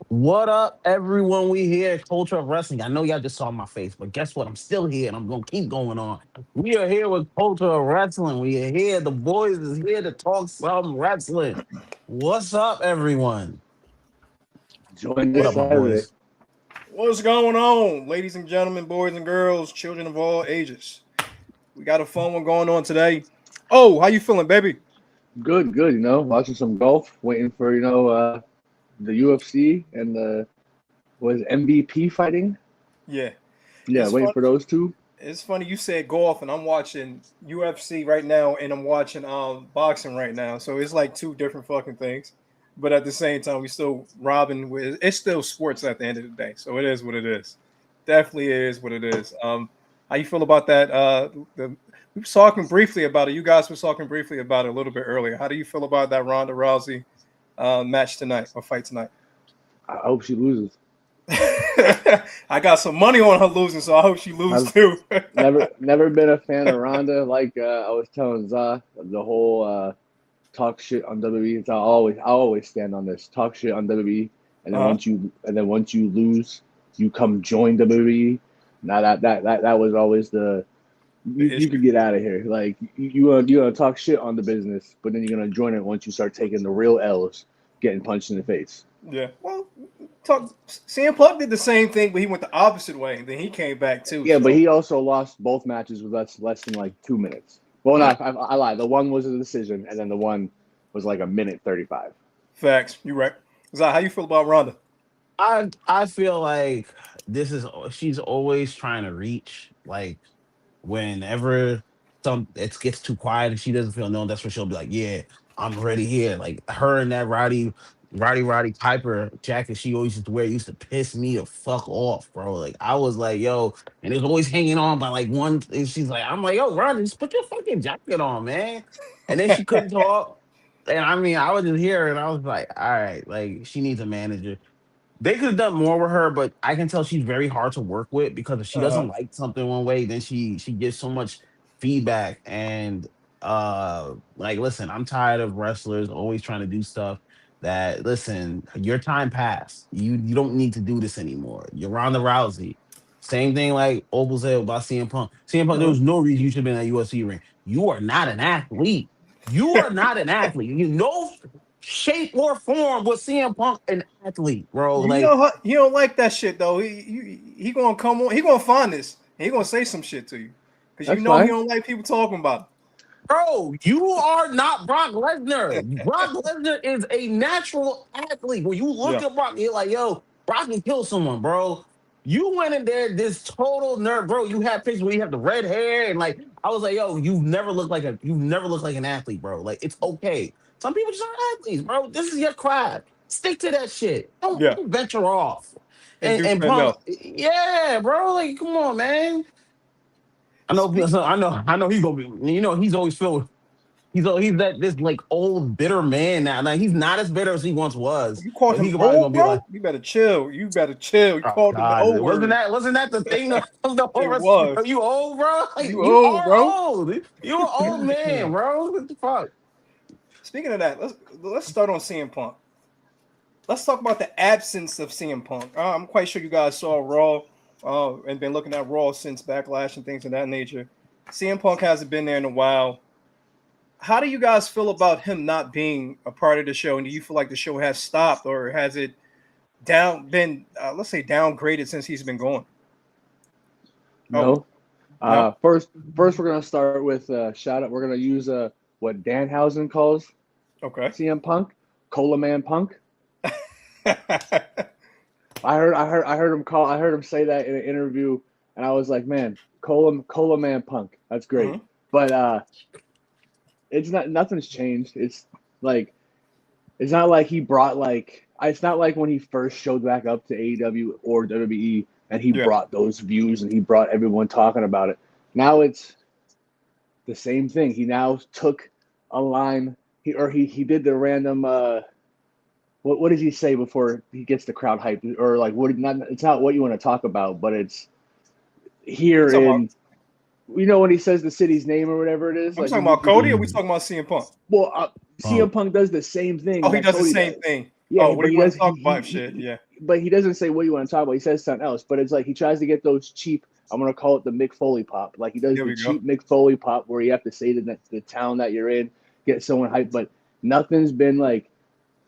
What up, everyone? We here at Culture of Wrestling. I know y'all just saw my face, but guess what? I'm still here and I'm gonna keep going on. We are here with Culture of Wrestling. We are here. The boys is here to talk some wrestling. What's up, everyone? Join What this up, my Saturday. boys? What's going on, ladies and gentlemen, boys and girls, children of all ages? We got a fun one going on today. Oh, how you feeling, baby? Good, good. Watching some golf, waiting for the UFC and the was MVP fighting. Yeah, Yeah, it's waiting fun. for those two. It's funny you said golf, and I'm watching UFC right now, and I'm watching boxing right now. So it's like two different fucking things, but at the same time, we still robbing with. It's still sports at the end of the day, so it is what it is. Definitely is what it is. How you feel about that? We were talking briefly about it. You guys were talking briefly about it a little bit earlier. How do you feel about that Ronda Rousey match tonight or fight tonight? I hope she loses. I got some money on her losing, so I hope she loses I've too. never been a fan of Ronda. Like I was telling Za, the whole talk shit on WWE. I always stand on this. Talk shit on WWE, and then Uh-huh. once you lose, you come join WWE. Now that was always the The you issue. could get out of here. Like you wanna talk shit on the business, but then you're gonna join it once you start taking the real L's, getting punched in the face. Yeah. Well, CM Punk did the same thing, but he went the opposite way, and then he came back too. Yeah, but So he also lost both matches with less than like 2 minutes. Well, mm, not I lied. The one was a decision, and then the one was like a minute 35. facts. You right. Zai, how you feel about Ronda? I feel like this is she's always trying to reach. Like whenever some it gets too quiet and she doesn't feel known, that's when she'll be like, "Yeah, I'm ready here." Like her and that Roddy Piper jacket she always used to wear used to piss me the fuck off, bro. Like I was like, "Yo," and it's always hanging on by like one. And she's like, "I'm like, yo, Roddy, just put your fucking jacket on, man." And then she couldn't talk. And I mean, I was just here and I was like, all right, like she needs a manager. They could have done more with her, but I can tell she's very hard to work with because if she Uh-huh. doesn't like something one way, then she gives so much feedback and like listen, I'm tired of wrestlers always trying to do stuff that listen, your time passed. You don't need to do this anymore. You're Ronda Rousey. Same thing like Opal said about CM Punk. CM Punk, there Uh-huh. was no reason you should have been in that UFC ring. You are not an athlete. You are not an athlete. You know shape or form was CM Punk an athlete, bro. You Like, know how he don't like that shit though. He gonna come on. He gonna find this. And he gonna say some shit to you because you That's know he fine. don't like people talking about him. bro, you are not Brock Lesnar. Brock Lesnar is a natural athlete. When you look Yeah. at Brock, you're like, yo, Brock can kill someone, bro. You went in there, this total nerd, bro. You had pictures where you have the red hair, and like, I was like, yo, you've never looked like an athlete, bro. Like, it's okay. Some people just aren't athletes, bro. This is your craft. Stick to that shit. Don't, Yeah. don't venture off. And do And something Punk, else. yeah, bro. Like, come on, man. I know, Speak. I know he's gonna be. You know, he's always filled. He's that this like old bitter man now. Like he's not as bitter as he once was, You called but him he probably old, gonna be bro? like, You better chill. You better chill. You oh called him the God, old word. wasn't that the thing of the whole It rest? was. You old, bro? Like, You you old, are bro. old. You an old man, bro. What the fuck? Speaking of that, let's start on CM Punk. Let's talk about the absence of CM Punk. I'm quite sure you guys saw Raw and been looking at Raw since Backlash and things of that nature. CM Punk hasn't been there in a while. How do you guys feel about him not being a part of the show? And do you feel like the show has stopped or has it been let's say downgraded since he's been gone? Oh No. no, First we're gonna start with shout out. We're gonna use what Danhausen calls okay. CM Punk, Cola Man Punk. I heard him say that in an interview, and I was like, man, Cola Man Punk. That's great. Mhm. But it's not nothing's changed. Like it's not like he brought like it's not like when he first showed back up to AEW or WWE and he Yeah, brought those views and he brought everyone talking about it. Now it's the same thing. He now took a line he did the random what does he say before he gets the crowd hyped or like what not it's not what you want to talk about, but it's we here talking about in when he says the city's name or whatever it is, are we like talking about he Cody or we Mm, talking about CM Punk? well CM Punk. Punk does the same thing Oh, he that does the Cody same does. thing. Yeah, Oh, what but do he you want does. to talk about? Shit, yeah. But he doesn't say what you want to talk about. He says something else. But it's like he tries to get those cheap. I'm gonna call it the Mick Foley pop. Like he does There the we go. cheap Mick Foley pop, where you have to say the town that you're in, get someone hyped. But nothing's been like,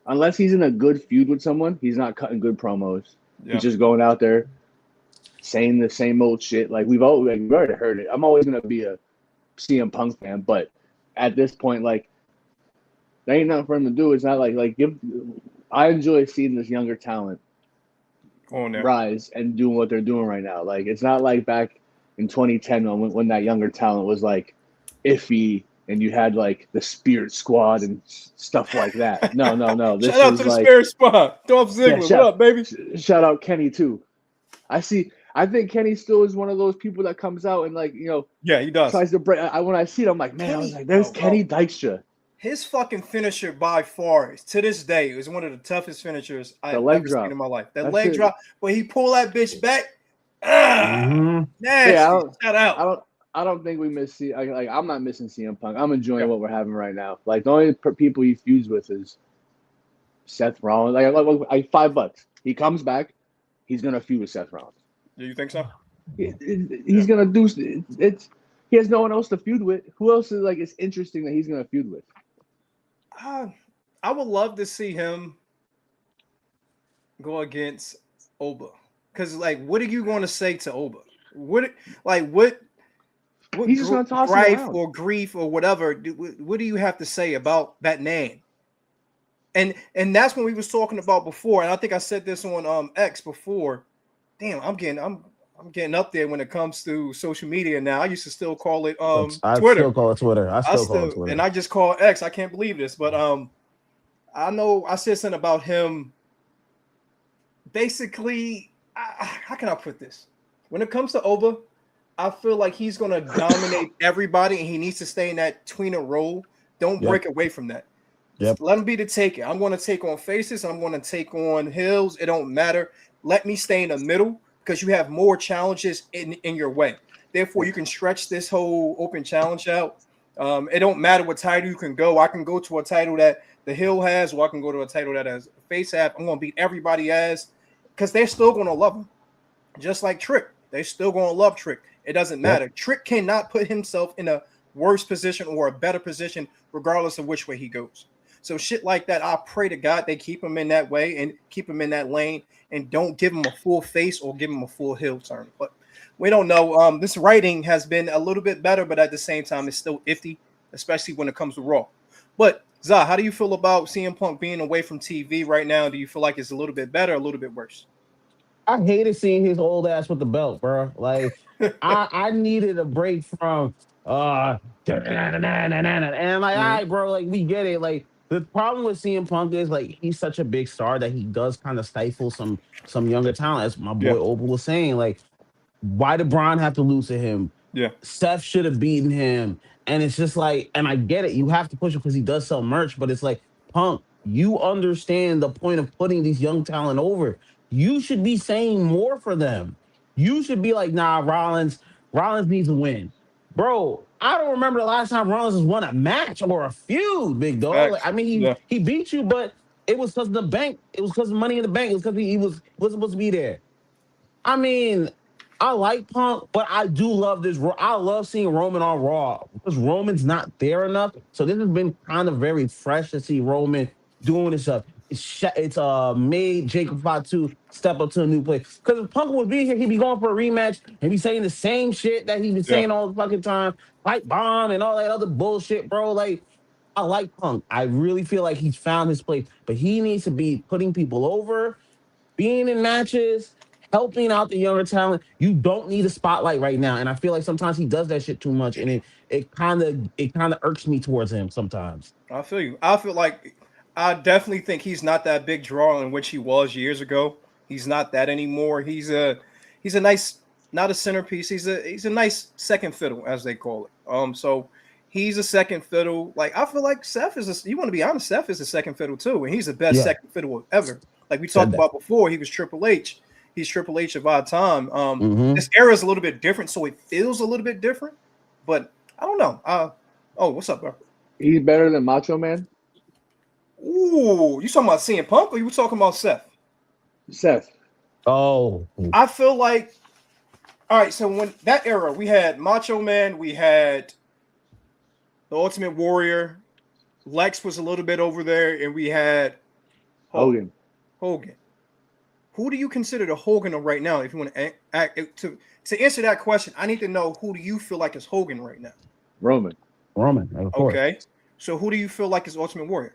unless he's in a good feud with someone, he's not cutting good promos. Yeah. He's just going out there saying the same old shit. Like we've already heard it. I'm always gonna be a CM Punk fan, but at this point, like there ain't nothing for him to do. It's not like give. I enjoy seeing this younger talent On there. rise and doing what they're doing right now. Like it's not like back in 2010 when that younger talent was like iffy and you had like the Spirit Squad and stuff like that. No. This Shout out is to the like Spirit Spot. Dolph Ziggler. yeah, What up, baby? shout out Kenny too. I think Kenny still is one of those people that comes out and like Yeah, he does. tries to break. When I see it, I'm like, man, I was like, there's Kenny Dykstra. His fucking finisher by far, to this day, is one of the toughest finishers I've ever seen in my life. That leg drop, but he pulled that bitch back. Nasty. Yeah, Shout out. I don't think we miss. I'm not missing CM Punk. I'm enjoying what we're having right now. Like the only people he feuds with is Seth Rollins. Like $5. He comes back, he's gonna feud with Seth Rollins. Do you think so? He's gonna do it's. He has no one else to feud with. Who else is like it's interesting that he's gonna feud with? I would love to see him go against Oba, because like, what are you going to say to Oba? What he's just gonna toss grief or grief or whatever? What do you have to say about that name? And that's when we was talking about before, and I think I said this on X before. Damn, I'm getting up there when it comes to social media now. I used to still call it I Twitter. still call it Twitter. I still call it Twitter. And I just call X. I can't believe this, but I know I said something about him. Basically, how can I put this? When it comes to Oba, I feel like he's gonna dominate everybody, and he needs to stay in that tweener role. Don't break away from that. Yep. Let him be the taker. I'm going to take on faces. I'm going to take on hills. It don't matter. Let me stay in the middle, because you have more challenges in your way. Therefore, you can stretch this whole open challenge out. It don't matter what title you can go. I can go to a title that the Hill has, or I can go to a title that has Face have. I'm going to beat everybody ass, because they're still going to love him. Just like Trick. They're still going to love Trick. It doesn't matter. Trick cannot put himself in a worse position or a better position, regardless of which way he goes. So shit like that, I pray to God they keep him in that way and keep him in that lane, and don't give him a full face or give him a full heel turn. But we don't know. This writing has been a little bit better, but at the same time, it's still iffy, especially when it comes to Raw. But Zah, how do you feel about CM Punk being away from TV right now? Do you feel like it's a little bit better, or a little bit worse? I hated seeing his old ass with the belt, bro. Like I needed a break from and I'm like, all right, bro, like we get it. Like the problem with CM Punk is like he's such a big star that he does kind of stifle some younger talent. As my boy Opal was saying, like, why did Braun have to lose to him? Yeah. Seth should have beaten him. And it's just like, and I get it, you have to push him because he does sell merch, but it's like, Punk, you understand the point of putting these young talent over. You should be saying more for them. You should be like, nah, Rollins needs to win. Bro, I don't remember the last time Rollins has won a match or a feud, big dog. Like, I mean, he beat you, but it was because of the bank. It was because of Money in the Bank. It was because he wasn't supposed to be there. I mean, I like Punk, but I do love this. I love seeing Roman on Raw because Roman's not there enough. So this has been kind of very fresh to see Roman doing this stuff. It's made Jacob Fatu step up to a new place. Because if Punk would be here, he'd be going for a rematch and be saying the same shit that he's been saying all the fucking time, like bomb and all that other bullshit, bro. Like, I like Punk. I really feel like he's found his place, but he needs to be putting people over, being in matches, helping out the younger talent. You don't need a spotlight right now, and I feel like sometimes he does that shit too much, and it kind of irks me towards him sometimes. I feel you. I feel like I definitely think he's not that big draw in which he was years ago. He's not that anymore. He's a nice, not a centerpiece. He's a nice second fiddle, as they call it. So he's a second fiddle. Like, I feel like Seth is. You want to be honest, Seth is a second fiddle too, and he's the best second fiddle ever. Like we talked about before, he was Triple H. He's Triple H of our time. This era is a little bit different, so it feels a little bit different. But I don't know. What's up, bro? He's better than Macho Man. Ooh, you talking about CM Punk or you talking about Seth? Seth. Oh, I feel like, all right, so when that era, we had Macho Man, we had the Ultimate Warrior, Lex was a little bit over there, and we had Hogan. Hogan. Who do you consider the Hogan of right now? If you want to answer that question, I need to know who do you feel like is Hogan right now? Roman. Roman, of course. Okay, so who do you feel like is Ultimate Warrior?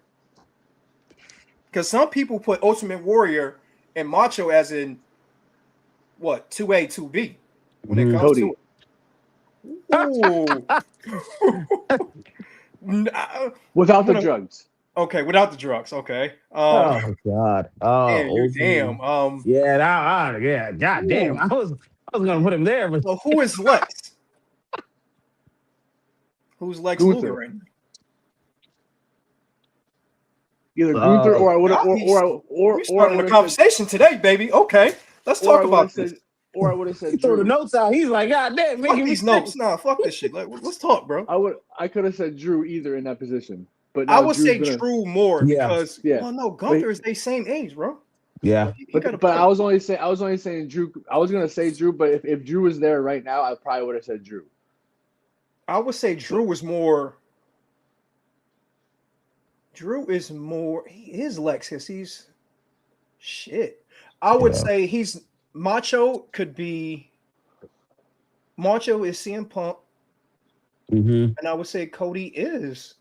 Because some people put Ultimate Warrior and Macho as in what 2A, 2B when it comes Cody. to it. Without the drugs. Okay, without the drugs. Okay. Oh God. Damn, you're Ultimate. damn. Yeah. God damn. I was gonna put him there, but So who is Lex? Who's Lex Gunther. Luger right now? Either Gunther or I would have we're starting the conversation today, baby. Okay, let's talk about this. Or I would have said he threw the Drew. notes out. He's like, God damn, Fuck making these me notes. Nah, fuck this shit. Like, let's talk, bro. I could have said Drew either in that position, but I would say Drew more because well, no, Gunther is the same age, bro. Yeah, but I was only saying Drew. I was gonna say Drew, but if Drew was there right now, I probably would have said Drew. I would say Drew was more. Drew is more. He is Lex because he's shit. I would say he's Macho. Could be Macho is CM Punk, and I would say Cody is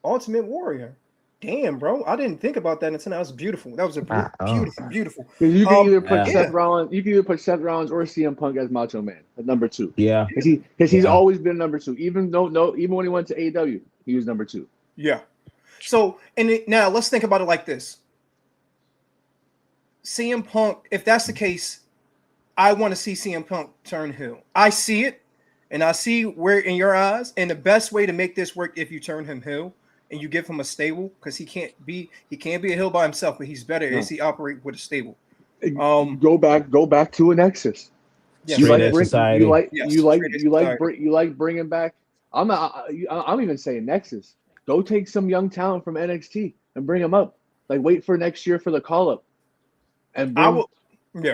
Ultimate Warrior. Damn, bro, I didn't think about that until that was beautiful. That was a beautiful. You can either put Seth Rollins, or CM Punk as Macho Man at number 2. Yeah, because he's always been number 2. Even when he went to AEW, he was number 2. Yeah. So now let's think about it like this. CM Punk, if that's the case, I want to see CM Punk turn heel. I see it, and I see where in your eyes. And the best way to make this work if you turn him heel and you give him a stable, because he can't be a heel by himself, but he's better as he operate with a stable. Go back to a Nexus. Yes, You like bringing back. I'm even saying Nexus. Go take some young talent from NXT and bring them up. Like wait for next year for the call up, and bring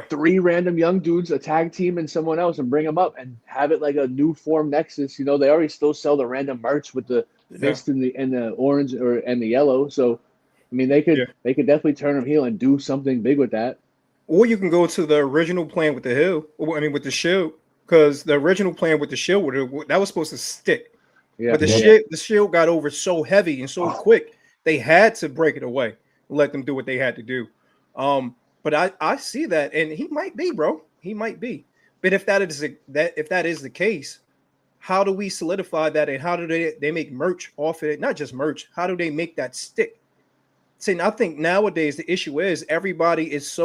3 random young dudes, a tag team, and someone else, and bring them up and have it like a new form Nexus. You know, they already still sell the random merch with the fist and the orange and the yellow. So, I mean, they could definitely turn them heel and do something big with that. Or you can go to the original plan with the heel. With the Shield, because the original plan with the Shield that was supposed to stick. Yeah, but the Shield got over so heavy and so quick, they had to break it away and let them do what they had to do. But I see that, and he might be, bro. He might be. But if that is the case, how do we solidify that, and how do they make merch off of it? Not just merch. How do they make that stick? See, I think nowadays the issue is everybody is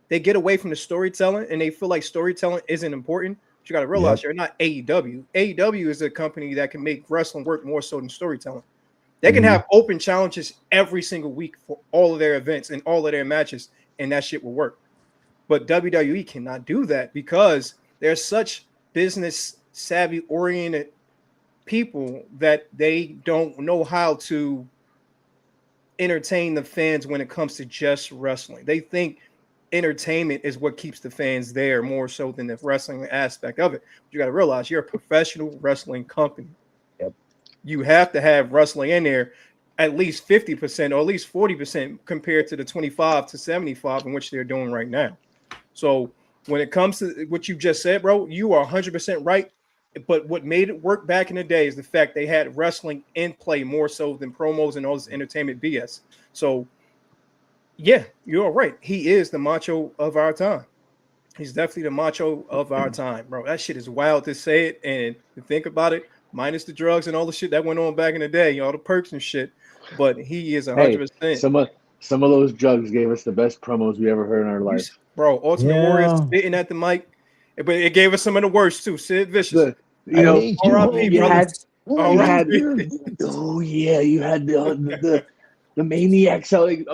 they get away from the storytelling, and they feel like storytelling isn't important. You got to realize you're not AEW. AEW is a company that can make wrestling work more so than storytelling. They can have open challenges every single week for all of their events and all of their matches, and that shit will work. But WWE cannot do that because they're such business savvy oriented people that they don't know how to entertain the fans when it comes to just wrestling. They think entertainment is what keeps the fans there more so than the wrestling aspect of it. But you got to realize you're a professional wrestling company. Yep. You have to have wrestling in there at least 50% or at least 40% compared to the 25 to 75 in which they're doing right now. So when it comes to what you just said, bro, you are 100% right. But what made it work back in the day is the fact they had wrestling in play more so than promos and all this entertainment BS. So yeah, you're right. He is the macho of our time. He's definitely the macho of our time, bro. That shit is wild to say it and to think about it, minus the drugs and all the shit that went on back in the day, all the perks and shit. But he is 100%. Some of those drugs gave us the best promos we ever heard in our life. Bro, Ultimate Warrior spitting at the mic, but it gave us some of the worst too. Sid Vicious. You had the Maniacs, like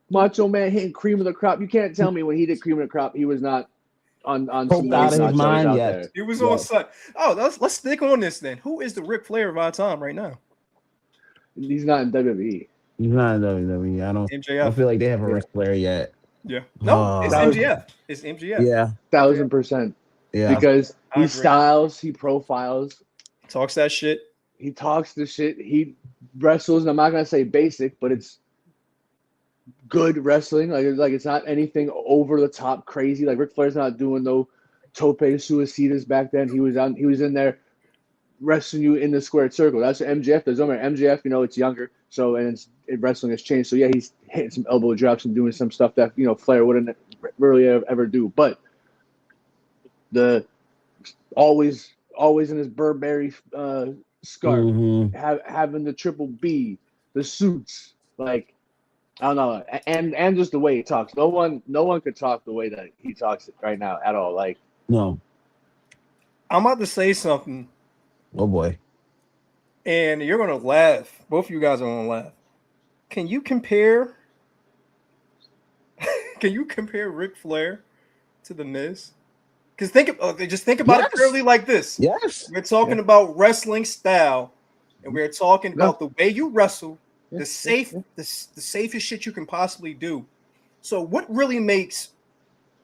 Macho Man hitting Cream of the Crop. You can't tell me when he did Cream of the Crop, he was not on some out of his mind yet. There. He was on site. Oh, let's stick on this then. Who is the Ric Flair of our time right now? He's not in WWE. He's not in WWE. I don't MJF. feel like they have a Yeah. Ric Flair yet. Yeah. No, it's That was MJF. It's MJF. Yeah, 1,000%. yeah. Because I he agree. styles, he profiles, Talks that shit. he talks the shit, he wrestles. And I'm not gonna say basic, but it's good wrestling. Like it's not anything over the top crazy. Like Ric Flair's not doing no tope suicidas back then. He was in there wrestling you in the squared circle. That's what MJF does. MJF, it's younger, so wrestling has changed. So yeah, he's hitting some elbow drops and doing some stuff that Flair wouldn't really ever do. But the always in his Burberry scarf, Mm-hmm. having the triple B, the suits, like I don't know, and just the way he talks. No one could talk the way that he talks right now at all. Like No. I'm about to say something, Oh boy. and you're gonna laugh. Both of you guys are gonna laugh. Can you compare? Can you compare Ric Flair to The Miz? Because just think about it Yes. purely like this. Yes. We're talking about wrestling style, and we're talking about the way you wrestle, the safest shit you can possibly do. So, what really makes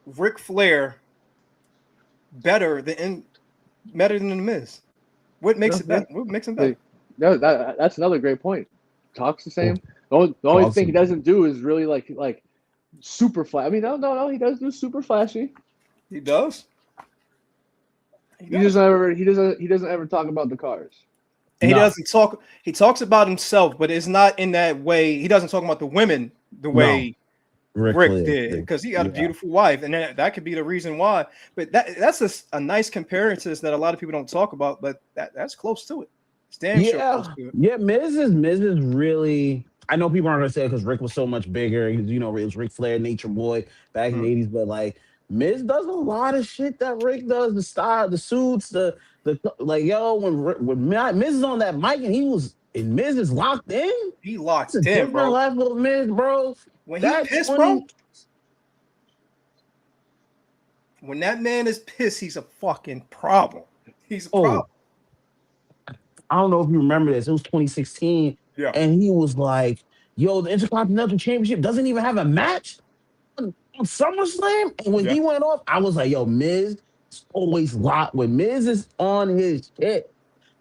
Ric Flair better than The Miz? What makes it better? What makes him better? No, that's another great point. Talks the same. The only thing he doesn't do is really like super flash. I mean, no, he does do super flashy. He does. He doesn't ever talk about the cars. And he doesn't talk. He talks about himself, but it's not in that way. He doesn't talk about the women the way Rick did, because he got a beautiful wife, and that could be the reason why. But that's a nice comparison that a lot of people don't talk about, but that's close to it. It's damn sure close to it. Yeah, Miz is really. I know people aren't gonna say it because Rick was so much bigger. It was Ric Flair, Nature Boy back in the '80s, but like Miz does a lot of shit that Rick does. The style, the suits, the when Miz is on that mic and Miz is locked in. He locked in, different bro. Level of Miz, bro. When he pissed, bro. When that man is pissed, he's a fucking problem. He's a problem. I don't know if you remember this. It was 2016. Yeah. And he was like, yo, the Intercontinental Championship doesn't even have a match on SummerSlam. And when he went off, I was like, yo, Miz is always locked. When Miz is on his shit,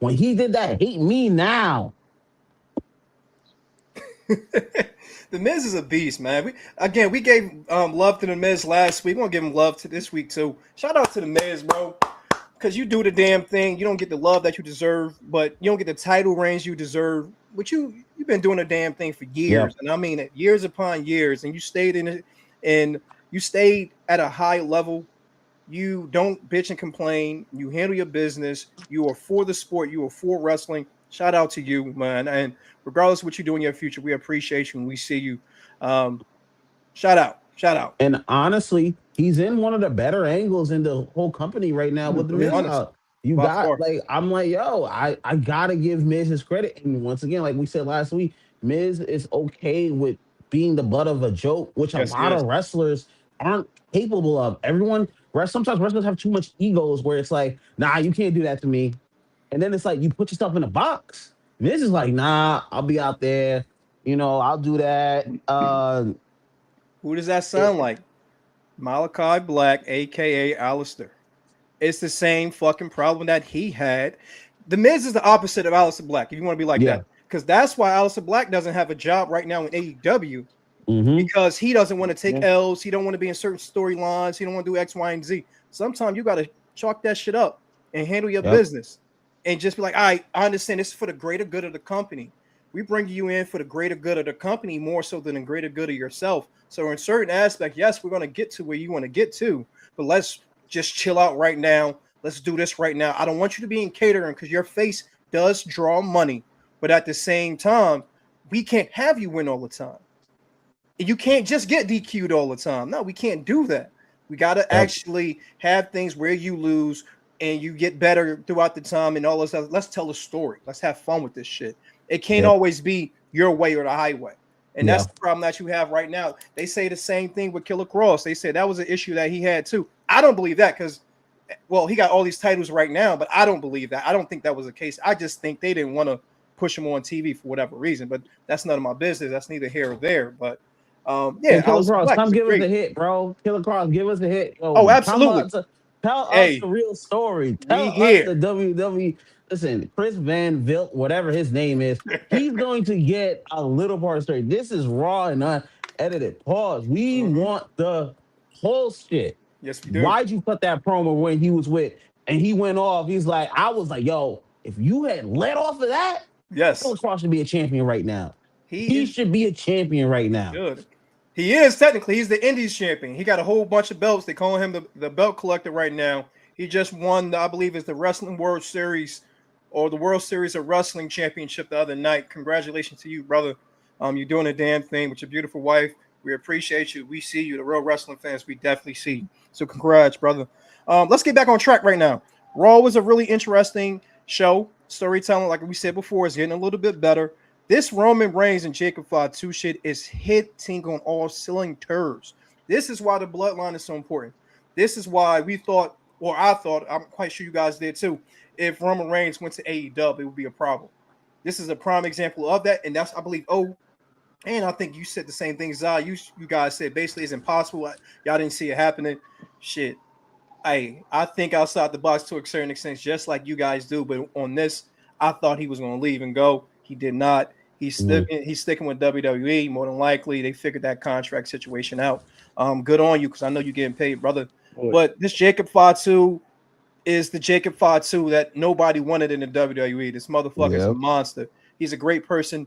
when he did that Hate Me Now. The Miz is a beast, man. We gave love to The Miz last week. We're going to give him love to this week, too. Shout out to The Miz, bro. Because you do the damn thing. You don't get the love that you deserve, but you don't get the title reigns you deserve. But you've been doing the damn thing for years. And I mean it, years upon years. And you stayed in it, and you stayed at a high level. You don't bitch and complain. You handle your business. You are for the sport. You are for wrestling. Shout out to you, man. And regardless of what you do in your future, we appreciate you and we see you. Shout out. And honestly, he's in one of the better angles in the whole company right now with the Miz. I'm like, yo, I gotta give Miz his credit. And once again, like we said last week, Miz is okay with being the butt of a joke, which a lot of wrestlers aren't capable of. Sometimes wrestlers have too much egos where it's like, nah, you can't do that to me. And then it's like you put yourself in a box. Miz is like, nah, I'll be out there. I'll do that. Who does that sound like? Malachi Black, a.k.a. Alistair. It's the same fucking problem that he had. The Miz is the opposite of Alistair Black, if you want to be like that. Because that's why Alistair Black doesn't have a job right now in AEW. Because he doesn't want to take L's. He don't want to be in certain storylines. He don't want to do X, Y, and Z. Sometimes you got to chalk that shit up and handle your business. And just be like, all right, I understand this is for the greater good of the company. We bring you in for the greater good of the company more so than the greater good of yourself. So in certain aspects, yes, we're going to get to where you want to get to, but let's just chill out right now. Let's do this right now. I don't want you to be in catering because your face does draw money, but at the same time, we can't have you win all the time. You can't just get DQ'd all the time. No, we can't do that. We got to actually have things where you lose and you get better throughout the time and all this stuff. Let's tell a story. Let's have fun with this shit. It can't always be your way or the highway. And that's the problem that you have right now. They say the same thing with Killer Cross. They say that was an issue that he had too. I don't believe that because, well, he got all these titles right now, but I don't believe that. I don't think that was the case. I just think they didn't want to push him on TV for whatever reason. But that's none of my business. That's neither here or there. But Hey, yeah, Killer Aleister Cross, Black come is a give us a great. hit, bro. Killer Cross, give us a hit. Oh, Yo, come absolutely. up to tell us the Hey, real story. we Tell us here. the WWE. Listen, Chris Van Vilt, whatever his name is, he's going to get a little part of the story. This is raw and unedited. Pause. We want the whole shit. Yes, we do. Why'd you cut that promo when he was with and he went off? He's like, I was like, yo, if you had let off of that, Killer Yes, Cross should be a champion right now. he He is. should be a champion right He now. should. He is technically. He's the Indies champion. He got a whole bunch of belts. They call him the belt collector right now. He just won, I believe, is the Wrestling World Series or the World Series of Wrestling Championship the other night. Congratulations to you, brother. You're doing a damn thing with your beautiful wife. We appreciate you. We see you, the real wrestling fans. We definitely see you. So congrats, brother. Let's get back on track right now. Raw was a really interesting show. Storytelling, like we said before, is getting a little bit better. This Roman Reigns and Jacob Fatu shit is hitting on all cylinders. This is why the bloodline is so important. This is why we thought, or I thought, I'm quite sure you guys did too, if Roman Reigns went to AEW, it would be a problem. This is a prime example of that, and that's, I believe, and I think you said the same thing, Zah. You guys said basically it's impossible. Y'all didn't see it happening. Shit. I think outside the box to a certain extent, just like you guys do. But on this, I thought he was going to leave and go. He did not. He's sticking with WWE. More than likely, they figured that contract situation out. Good on you, because I know you're getting paid, brother. But this Jacob Fatu is the Jacob Fatu that nobody wanted in the WWE. This motherfucker is a monster. He's a great person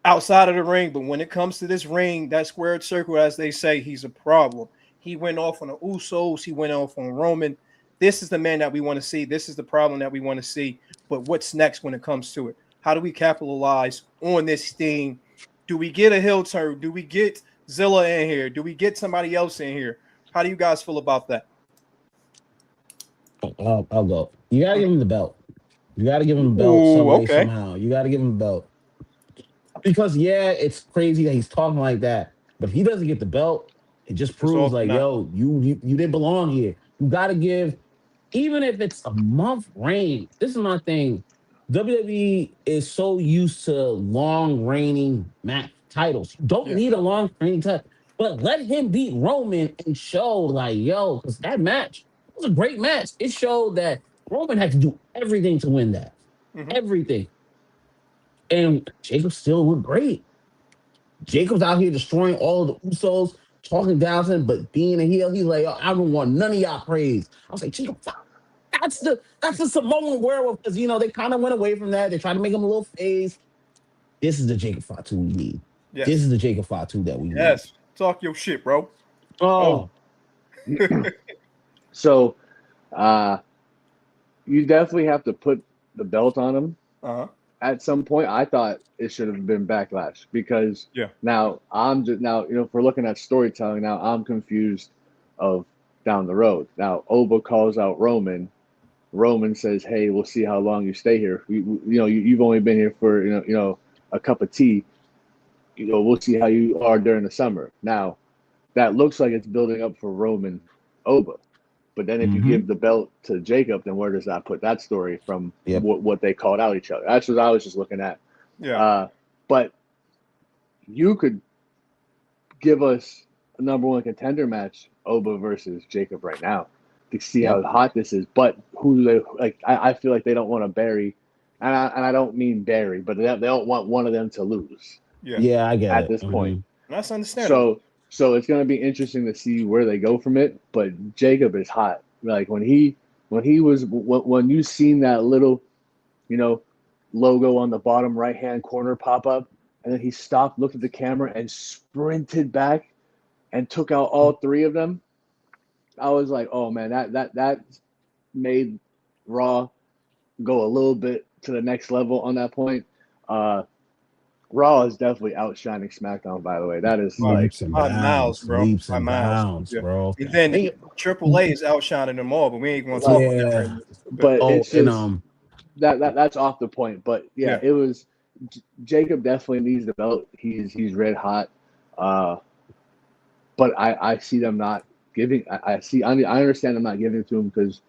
outside of the ring, but when it comes to this ring, that squared circle, as they say, he's a problem. He went off on the Usos. He went off on Roman. This is the man that we want to see. This is the problem that we want to see. But what's next when it comes to it? How do we capitalize on this thing? Do we get a heel turn? Do we get Zilla in here? Do we get somebody else in here? How do you guys feel about that? I'll go. You gotta give him the belt. You gotta give him the belt Ooh, some way, okay. somehow. You gotta give him the belt. Because yeah, it's crazy that he's talking like that. But if he doesn't get the belt, it just proves like, yo, you didn't belong here. You gotta give, even if it's a month reign. This is my thing. WWE is so used to long reigning match titles. You don't need a long reigning title, but let him beat Roman and show like, yo, because that match was a great match. It showed that Roman had to do everything to win that. Everything. And Jacob still looked great. Jacob's out here destroying all the Usos, talking down to him, but being a heel, he's like, I don't want none of y'all praise. I was like, Jacob, that's the Samoan werewolf, because they kind of went away from that. They tried to make him a little face. This is the Jacob Fatu we need. Yes. This is the Jacob Fatu that we need. Yes. Talk your shit, bro. Oh. So you definitely have to put the belt on him. At some point, I thought it should have been Backlash, because now if we're looking at storytelling, now I'm confused of down the road. Now Oba calls out Roman. Roman says, "Hey, we'll see how long you stay here. You've only been here for a cup of tea. We'll see how you are during the summer." Now that looks like it's building up for Roman Oba. But then if you give the belt to Jacob, then where does that put that story from what they called out each other? That's what I was just looking at. Yeah. But you could give us a number one contender match, Oba versus Jacob right now, to see how hot this is. But I feel like they don't want to bury, and I don't mean bury, but they don't want one of them to lose. Yeah, I get it. At this point. That's understandable. So it's going to be interesting to see where they go from it. But Jacob is hot. Like when you seen that little, logo on the bottom right-hand corner pop up, and then he stopped, looked at the camera, and sprinted back and took out all three of them. I was like, oh man, that made Raw go a little bit to the next level on that point. Raw is definitely outshining SmackDown, by the way. That is leaps and bounds, bro. Leaps and bounds, bro. And then Triple A is outshining them all, but we ain't going to talk about that right now. But it's just that's off the point. But it was Jacob definitely needs the belt. He's red hot. But I see them not giving. I understand them not giving it to him because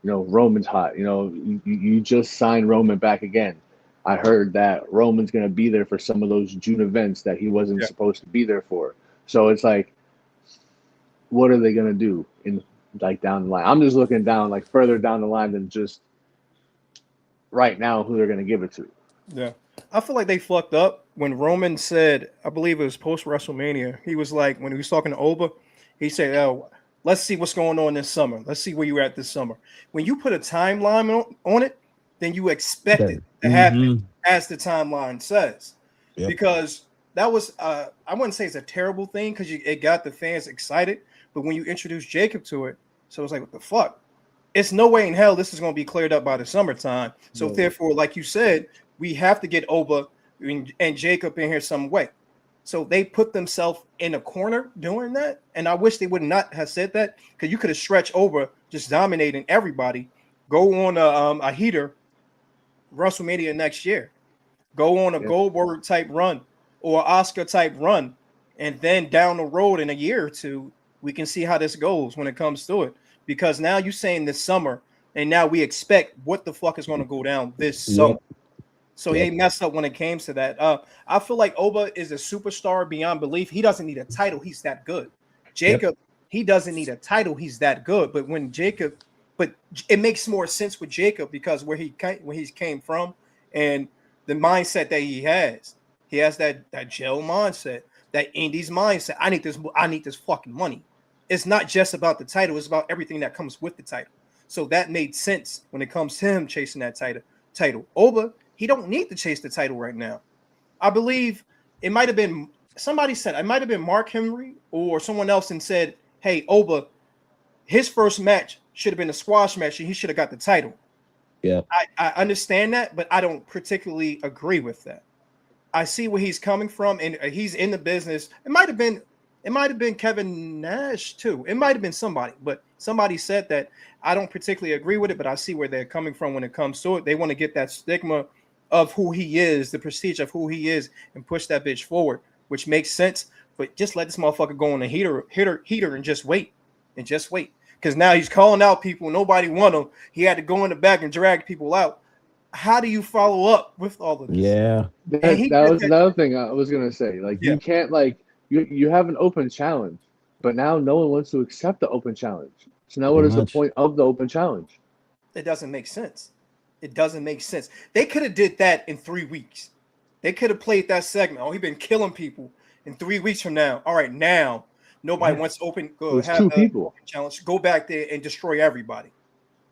Roman's hot. You just signed Roman back again. I heard that Roman's going to be there for some of those June events that he wasn't supposed to be there for. So it's like, what are they going to do in like down the line? I'm just looking down, like further down the line than just right now who they're going to give it to. Yeah. I feel like they fucked up when Roman said, I believe it was post WrestleMania. He was like, when he was talking to Oba, he said, "Oh, let's see what's going on this summer. Let's see where you're at this summer." When you put a timeline on it, then you expect it to happen as the timeline says. Yep. Because that was, I wouldn't say it's a terrible thing because it got the fans excited. But when you introduce Jacob to it, so it's like, what the fuck? It's no way in hell this is going to be cleared up by the summertime. So therefore, like you said, we have to get Oba and Jacob in here some way. So they put themselves in a corner doing that. And I wish they would not have said that, because you could have stretched Oba just dominating everybody. Go on a heater WrestleMania next year. Go on a Goldberg type run or Oscar type run. And then down the road in a year or two, we can see how this goes when it comes to it. Because now you're saying this summer, and now we expect what the fuck is going to go down this summer. So they messed up when it came to that. I feel like Oba is a superstar beyond belief. He doesn't need a title. He's that good. Jacob, he doesn't need a title. He's that good. But when Jacob, but it makes more sense with Jacob because where he came from and the mindset that he has. He has that jail mindset, that Indies mindset. I need this fucking money. It's not just about the title. It's about everything that comes with the title. So that made sense when it comes to him chasing that title. Oba, he don't need to chase the title right now. I believe it might have been somebody said, it might have been Mark Henry or someone else and said, hey, Oba, his first match should have been a squash match and he should have got the title. Yeah. I understand that, but I don't particularly agree with that. I see where he's coming from, and he's in the business. It might have been Kevin Nash too. It might have been somebody, but somebody said that. I don't particularly agree with it, but I see where they're coming from when it comes to it. They want to get that stigma of who he is, the prestige of who he is, and push that bitch forward, which makes sense. But just let this motherfucker go on a heater and just wait. Because now he's calling out people. Nobody want him. He had to go in the back and drag people out. How do you follow up with all of this? Yeah. That was another thing I was going to say. Like, you can't, like, you have an open challenge, but now no one wants to accept the open challenge. So now what is the point of the open challenge? It doesn't make sense. It doesn't make sense. They could have did that in 3 weeks. They could have played that segment. Oh, he's been killing people. In 3 weeks from now. All right, now nobody wants to open. Go have 2 people challenge. Go back there and destroy everybody.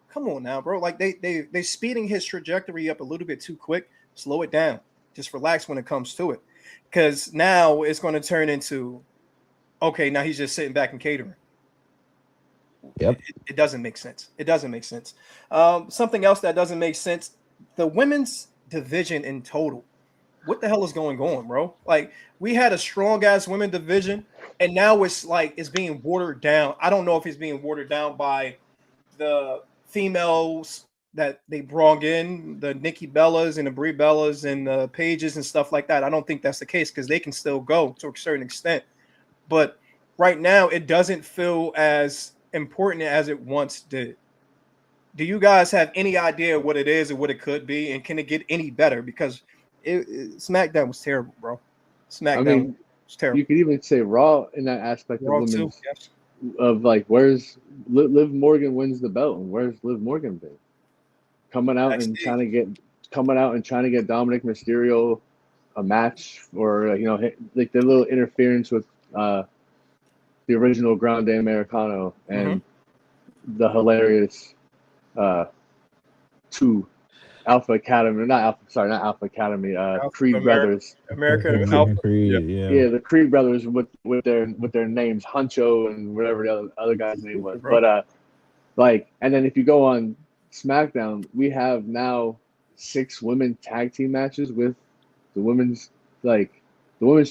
Come on now, bro. Like they speeding his trajectory up a little bit too quick. Slow it down. Just relax when it comes to it. Because now it's going to turn into, okay, now he's just sitting back and catering. Yep. It doesn't make sense. It doesn't make sense. Something else that doesn't make sense, the women's division in total. What the hell is going on, bro? Like, we had a strong ass women division, and now it's like it's being watered down. I don't know if it's being watered down by the females that they brought in, the Nikki Bellas and the Brie Bellas and the Pages and stuff like that. I don't think that's the case because they can still go to a certain extent. But right now, it doesn't feel as important as it once did. Do you guys have any idea what it is or what it could be, and can it get any better? Because SmackDown was terrible, bro. SmackDown was terrible. You could even say Raw in that aspect Raw of women's too, yes. of like, where's Liv Morgan wins the belt, and where's Liv Morgan been? Coming out and trying to get Dominic Mysterio a match, or like their little interference with the original Grande Americano and the hilarious two Alpha Academy, not Alpha Academy, Creed Brothers. American Alpha. Creed, yeah, the Creed Brothers with their names, Huncho and whatever the other guy's name was. But and then if you go on SmackDown, we have now 6 women tag team matches with the women's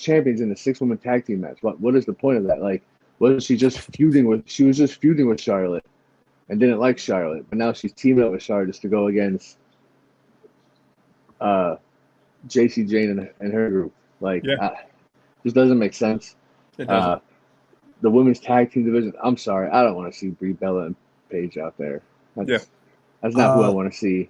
champions in the 6 women tag team match. What is the point of that? Like, was she just feuding with? She was just feuding with Charlotte and didn't like Charlotte, but now she's teaming up with Charlotte just to go against JC Jane and her group. Like, this doesn't make sense. It doesn't. The women's tag team division. I'm sorry, I don't want to see Brie Bella and Paige out there. That's not who I want to see.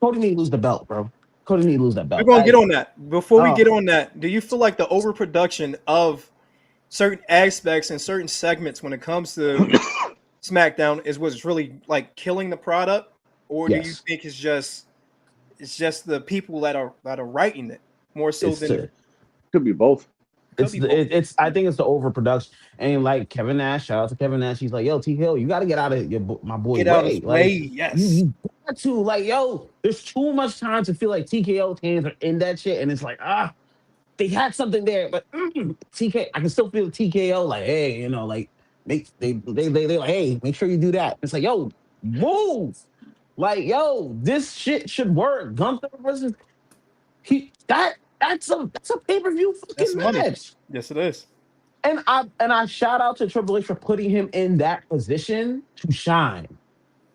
Cody need to lose the belt, bro. Cody need to lose that We're belt. gonna get on that. Before we Oh. get on that, do you feel like the overproduction of certain aspects and certain segments when it comes to SmackDown is what's really like killing the product, or do you Yes. think it's just the people that are writing it more so It's than the, Could be both. could it's be the, both? it's I think it's the overproduction. And like Kevin Nash, shout out to Kevin Nash. He's like, yo, TKO, you got to get out of my boy Get out of way. his way, Like yes. you got to like, yo, there's too much time to feel like TKO hands are in that shit, and it's like they had something there, but I can still feel TKO like, hey, like they like, hey, make sure you do that. It's like, yo, move. Like, yo, this shit should work. Gunther versus that's a pay-per-view That's fucking money. match. Yes, it is. And I shout out to Triple H for putting him in that position to shine.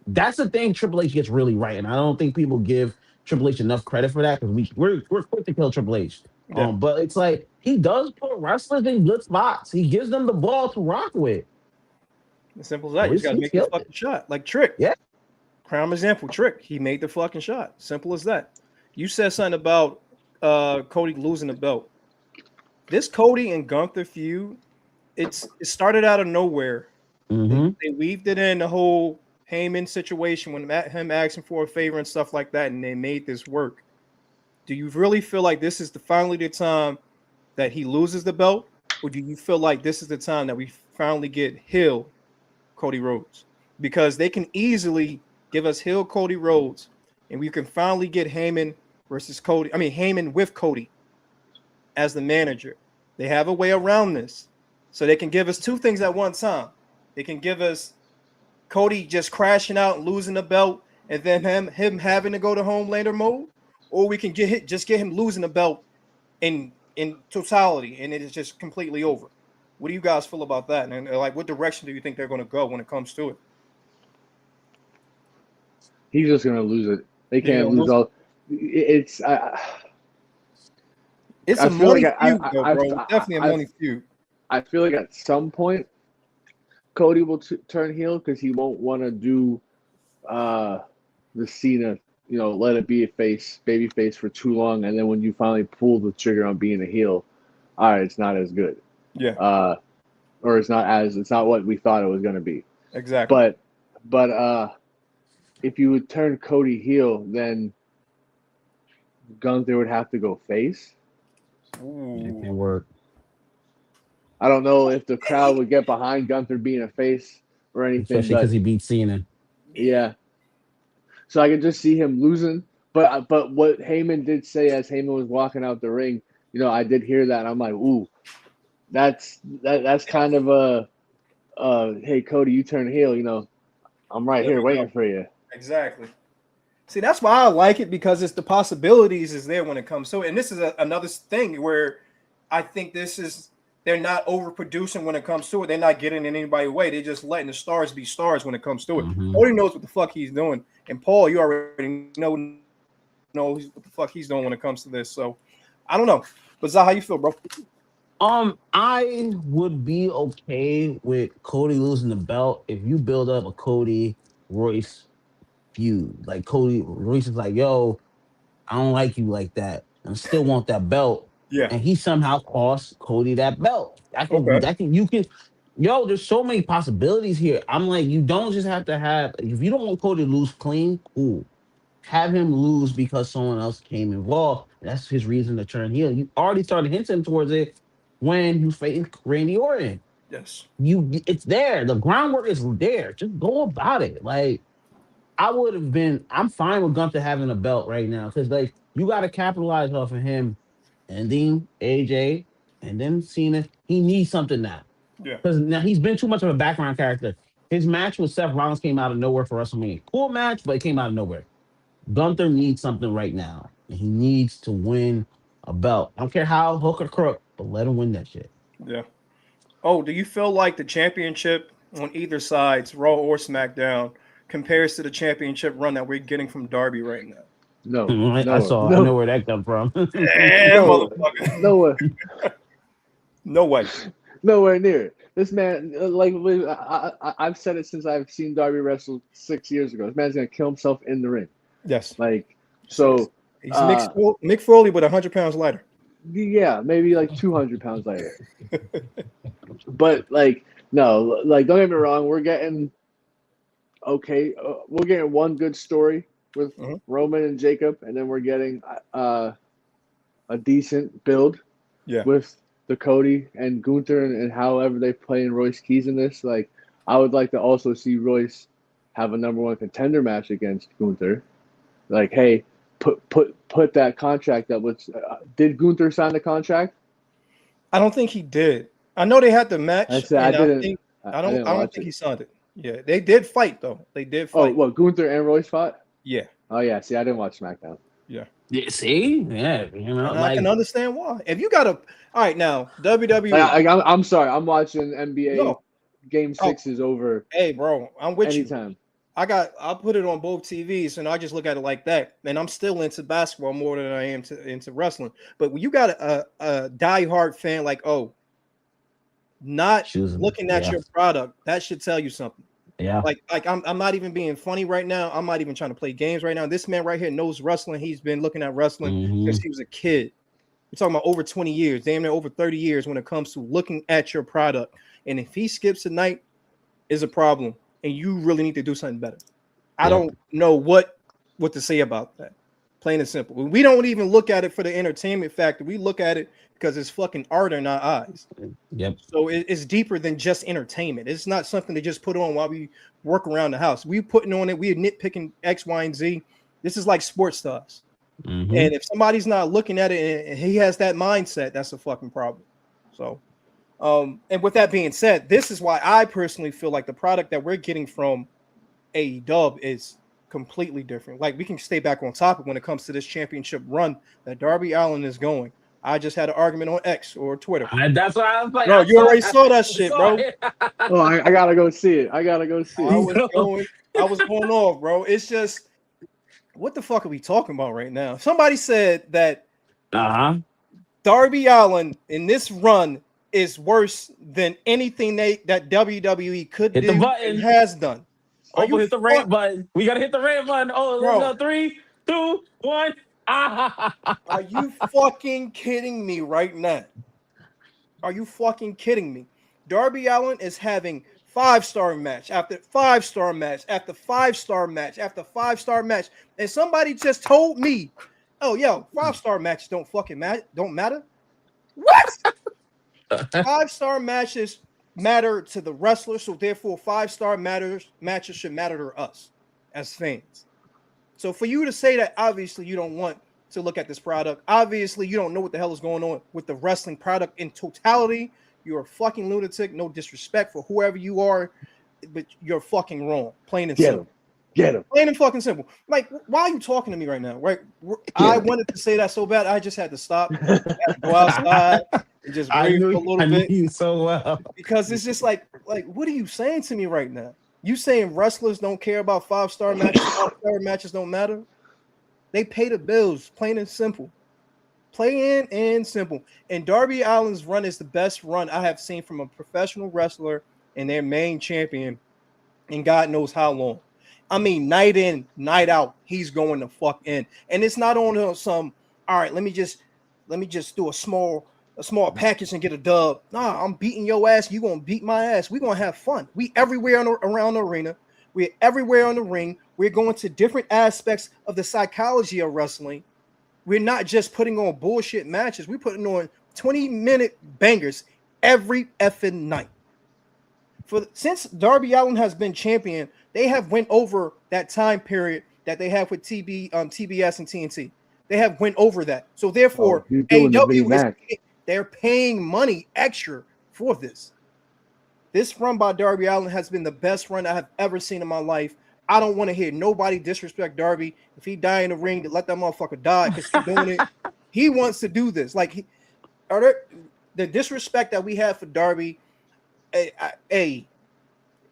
That's the thing Triple H gets really right, and I don't think people give Triple H enough credit for that because we're quick to kill Triple H. Yeah. But it's like he does put wrestlers in good spots. He gives them the ball to rock with. As simple as that. You just gotta He make the killed fucking it. shot. Like Trick. Yeah. Prime example, Trick. He made the fucking shot. Simple as that. You said something about Cody losing the belt. This Cody and Gunther feud, it started out of nowhere. Mm-hmm. They weaved it in the whole Heyman situation when him asking for a favor and stuff like that, and they made this work. Do you really feel like this is finally the time that he loses the belt, or do you feel like this is the time that we finally get heel Cody Rhodes? Because they can easily give us heel Cody Rhodes, and we can finally get Heyman versus Cody. I mean Heyman with Cody as the manager. They have a way around this, so they can give us two things at one time. They can give us Cody just crashing out and losing the belt, and then him having to go to Homelander mode, or we can get him losing the belt in totality, and it is just completely over. What do you guys feel about that? And like, what direction do you think they're going to go when it comes to it? He's just gonna lose it. They can't lose all. It's It's I a feel money like feud, though, bro. Definitely a I money feud. I feel like at some point Cody will turn heel because he won't want to do the Cena, let it be a baby face for too long, and then when you finally pull the trigger on being a heel, all right, it's not as good. Yeah. Or it's not what we thought it was going to be. Exactly. But if you would turn Cody heel, then Gunther would have to go face. It can work. I don't know if the crowd would get behind Gunther being a face or anything, Especially because he beat Cena. Yeah. So I could just see him losing. But what Heyman did say as Heyman was walking out the ring, I did hear that. I'm like, ooh, that's kind of hey Cody, you turn heel, I'm right here waiting for you. Exactly. See, that's why I like it, because it's the possibilities is there when it comes to it. And this is another thing where I think they're not overproducing when it comes to it. They're not getting in anybody's way. They're just letting the stars be stars when it comes to it. Mm-hmm. Cody knows what the fuck he's doing. And Paul, you already know what the fuck he's doing when it comes to this. So I don't know. But Zah, how you feel, bro? I would be okay with Cody losing the belt if you build up a Cody Royce feud. Like Cody Royce is like, yo, I don't like you like that. I still want that belt. Yeah. And he somehow cost Cody that belt. Okay. There's so many possibilities here. I'm like, you don't just have to have, if you don't want Cody to lose clean, cool. Have him lose because someone else came involved. That's his reason to turn heel. You already started hinting towards it when you faced Randy Orton. Yes. It's there. The groundwork is there. Just go about it. Like, I'm fine with Gunther having a belt right now because like you got to capitalize off of him ending AJ and then Cena. He needs something now Yeah. because now he's been too much of a background character. His match with Seth Rollins came out of nowhere for WrestleMania. Cool match, but it came out of nowhere. Gunther needs something right now, and he needs to win a belt. I don't care how hook or crook, but let him win that shit. Yeah. Oh, do you feel like the championship on either sides, Raw or SmackDown, compares to the championship run that we're getting from Darby right now? No. I know where that come from. Damn, motherfucker. Nowhere. No way. Nowhere near it. This man, I've said it since I've seen Darby wrestle 6 years ago. This man's gonna kill himself in the ring. Yes. Like So he's Mick Foley, but 100 pounds lighter. yeah, maybe like 200 pounds lighter. But like, no, like don't get me wrong, we're getting one good story with Roman and Jacob, and then we're getting a decent build with the Cody and Gunther and however they play in Royce Keys in this. Like, I would like to also see Royce have a number one contender match against Gunther. Like, hey, put that contract up. Did Gunther sign the contract? I don't think he did. I know they had the match. I don't think he signed it. Yeah, they did fight though. They did fight. Oh, what, Gunther and Royce fought? Yeah. Oh yeah. See, I didn't watch SmackDown. Yeah. See, yeah, you know, and I can understand why. If you got all right now, WWE. I'm sorry, I'm watching NBA Game 6 over. Hey, bro, I'm with anytime. You. I put it on both TVs, and I just look at it like that. And I'm still into basketball more than I am into wrestling. But when you got a diehard fan like, not looking at your product, that should tell you something. Yeah. Like I'm not even being funny right now. I'm not even trying to play games right now. This man right here knows wrestling. He's been looking at wrestling since he was a kid. We're talking about over 20 years, damn near over 30 years when it comes to looking at your product. And if he skips a night, is a problem. And you really need to do something better. I don't know what to say about that. Plain and simple. We don't even look at it for the entertainment factor. We look at it because it's fucking art in our eyes. Yep. So it's deeper than just entertainment. It's not something to just put on while we work around the house. We putting on it. We are nitpicking X, Y, and Z. This is like sports to us. And if somebody's not looking at it and he has that mindset, that's a fucking problem. So, and with that being said, this is why I personally feel like the product that we're getting from AEW is completely different. Like, we can stay back on topic when it comes to this championship run that Darby Allin is going. I just had an argument on X or Twitter. That's why I was like, bro, you already saw that shit, bro. Oh, I gotta go see it. I was going off, bro. It's just, what the fuck are we talking about right now? Somebody said that Darby Allin in this run is worse than anything that WWE could do and has done. Hit the red button. We gotta hit the red button. Oh, let's go. 3, 2, 1. Are you fucking kidding me right now? Are you fucking kidding me? Darby Allin is having 5-star match after 5-star match after 5-star match after 5-star match, and somebody just told me, "Oh, 5-star matches don't fucking don't matter." What? 5-star matches matter to the wrestler, so therefore 5-star matches should matter to us as fans. So for you to say that, obviously you don't want to look at this product. Obviously you don't know what the hell is going on with the wrestling product in totality. You're a fucking lunatic. No disrespect for whoever you are, but you're fucking wrong. Plain and simple. Get him. Plain and fucking simple. Like, why are you talking to me right now? Right? I wanted to say that so bad. I just had to stop. I had to go outside and just breathe for a little bit. I knew you so well. Because it's just like, what are you saying to me right now? You saying wrestlers don't care about 5-star matches? 5-star matches don't matter? They pay the bills, plain and simple. Plain and simple. And Darby Allin's run is the best run I have seen from a professional wrestler and their main champion in God knows how long. I mean, night in, night out, he's going to fuck in. And it's not on some, all right, let me just do a small package and get a dub. Nah, I'm beating your ass. You gonna beat my ass. We're gonna have fun. We everywhere around the arena. We're everywhere on the ring. We're going to different aspects of the psychology of wrestling. We're not just putting on bullshit matches. We're putting on 20-minute bangers every effing night. Since Darby Allin has been champion, they have went over that time period that they have with TBS and TNT. They have went over that. So therefore, AEW they're paying money extra for this. This run by Darby Allin has been the best run I have ever seen in my life. I don't want to hear nobody disrespect Darby. If he die in the ring, to let that motherfucker die because he's doing it. He wants to do this. Like, the disrespect that we have for Darby,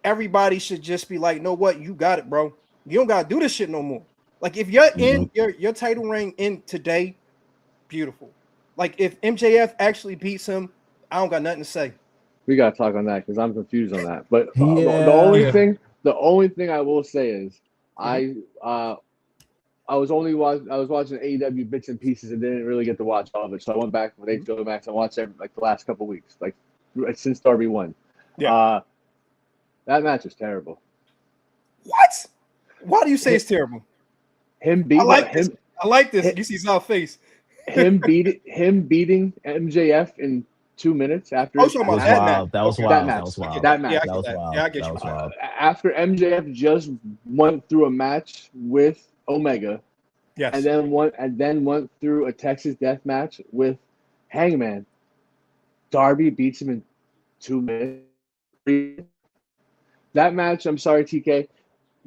everybody should just be like, know what? You got it, bro. You don't gotta do this shit no more. Like, if you're in your title reign in today, beautiful. Like, if MJF actually beats him, I don't got nothing to say. We gotta talk on that because I'm confused on that. But the only thing I will say is I was watching AEW bits and pieces and didn't really get to watch all of it. So I went back with HBO Max and watched every, like the last couple of weeks, like since Darby won. Yeah. That match was terrible. What? Why do you say it's terrible? Him beating I like this. You see Sal's face. him beating MJF in 2 minutes after. Oh, talking about was that wild. match. That was Okay. wild. That That was wild. That match. Yeah, I That get was that. wild. Yeah, I get That you. was wild. After MJF just went through a match with Omega, Yes. and then went through a Texas Death Match with Hangman. Darby beats him in 2 minutes. That match, I'm sorry, TK.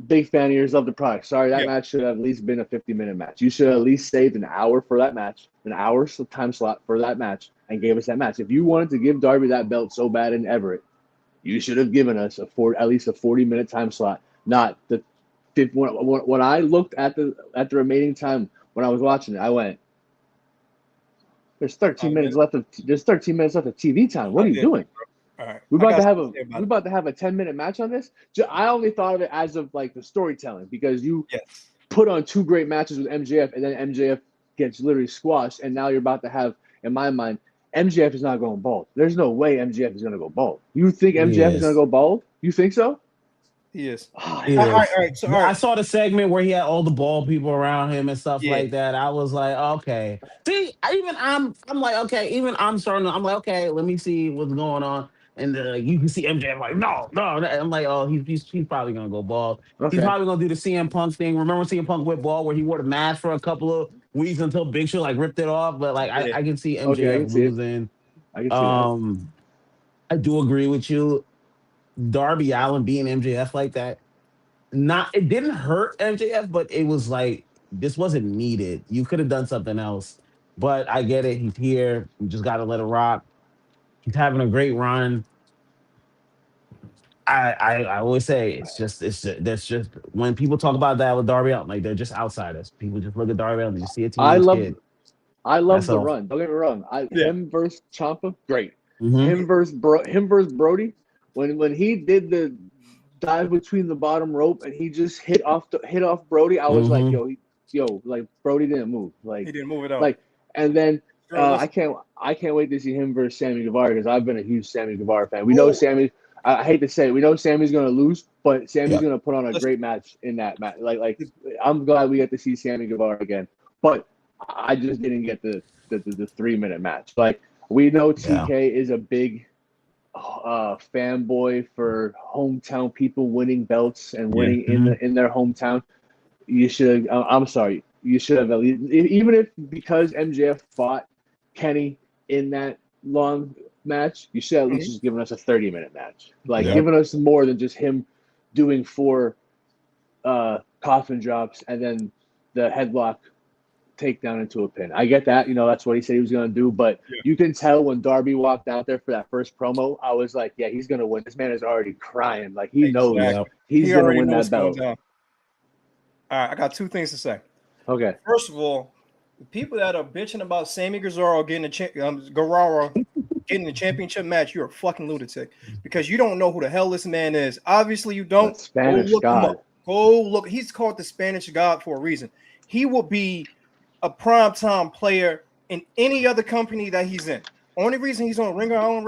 Big fan of yours, love the product. Sorry, that match should have at least been a 50-minute match. You should have at least saved an hour for that match, an hour's time slot for that match, and gave us that match. If you wanted to give Darby that belt so bad in Everett, you should have given us at least a 40-minute time slot, not the 50. When I looked at the remaining time when I was watching it, I went, "There's 13 minutes left of TV time. What are you doing?" All right. We're about to have a 10-minute match on this. I only thought of it as of like the storytelling because you put on 2 great matches with MJF and then MJF gets literally squashed, and now you're about to have, in my mind, MJF is not going bald. There's no way MJF is going to go bald. You think MJF is going to go bald? You think so? He is. All right. So, I saw the segment where he had all the bald people around him and stuff Yeah. like that. I was like, okay. See, I'm like, okay. Even I'm like, okay. Let me see what's going on. And you can see MJ like, no. I'm like, oh, he's probably gonna go bald. Okay. He's probably gonna do the CM Punk thing. Remember CM Punk went bald where he wore the mask for a couple of weeks until Big Show like ripped it off. But like, I can see MJF losing. I can see that. I do agree with you. Darby Allin being MJF like that. It didn't hurt MJF, but it was like this wasn't needed. You could have done something else. But I get it. He's here. You just got to let it rock. He's having a great run. I always say that's just when people talk about that with Darby Allin, like they're just outsiders. People just look at Darby Allin, you see a teenage kid. I love the run. Don't get me wrong. Him versus Ciampa, great. Him versus Brody, when he did the dive between the bottom rope and he just hit off Brody, I was like, like Brody didn't move. Like he didn't move it out. Like, and then I can't wait to see him versus Sammy Guevara because I've been a huge Sammy Guevara fan. We know Sammy. I hate to say it, we know Sammy's going to lose, but Sammy's going to put on a great match in that match. Like I'm glad we get to see Sammy Guevara again, but I just didn't get the 3-minute match. Like we know TK is a big fanboy for hometown people winning belts and winning in their hometown. You should. I'm sorry. You should have at least, even if because MJF fought Kenny in that long match, you should at least just given us a 30-minute match. Like giving us more than just him doing 4 coffin drops and then the headlock takedown into a pin. I get that, that's what he said he was going to do, but you can tell when Darby walked out there for that first promo, I was like, yeah, he's going to win. This man is already crying. Like he knows he's going to win that belt. All right, I got 2 things to say. Okay. First of all, the people that are bitching about Sammy Guevara getting the championship match, you're a fucking lunatic because you don't know who the hell this man is. Obviously, you don't. Spanish Go look God. him up. Go look. He's called the Spanish God for a reason. He will be a primetime player in any other company that he's in. Only reason he's on Ring of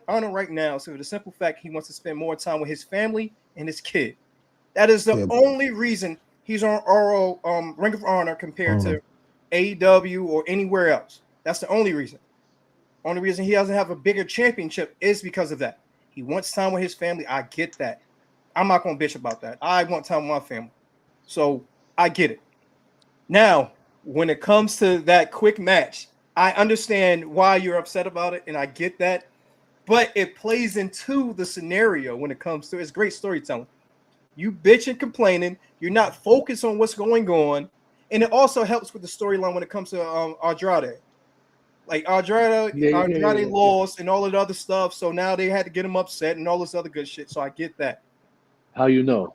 Honor right now is for the simple fact he wants to spend more time with his family and his kid. That is the only reason he's on Ring of Honor compared to AEW or anywhere else. That's the only reason. Only reason he doesn't have a bigger championship is because of that. He wants time with his family. I get that. I'm not going to bitch about that. I want time with my family. So I get it. Now, when it comes to that quick match, I understand why you're upset about it, and I get that. But it plays into the scenario when it comes to it's great storytelling. You bitch and complaining. You're not focused on what's going on. And it also helps with the storyline when it comes to Andrade. Like Andrade lost and all of the other stuff. So now they had to get him upset and all this other good shit. So I get that. How you know?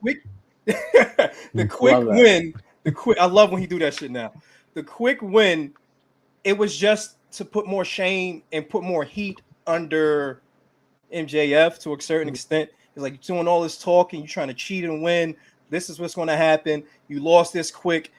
The quick win. I love when he do that shit now. The quick win, it was just to put more shame and put more heat under MJF to a certain extent. It's like you're doing all this talking, you're trying to cheat and win. This is what's going to happen. You lost this quick.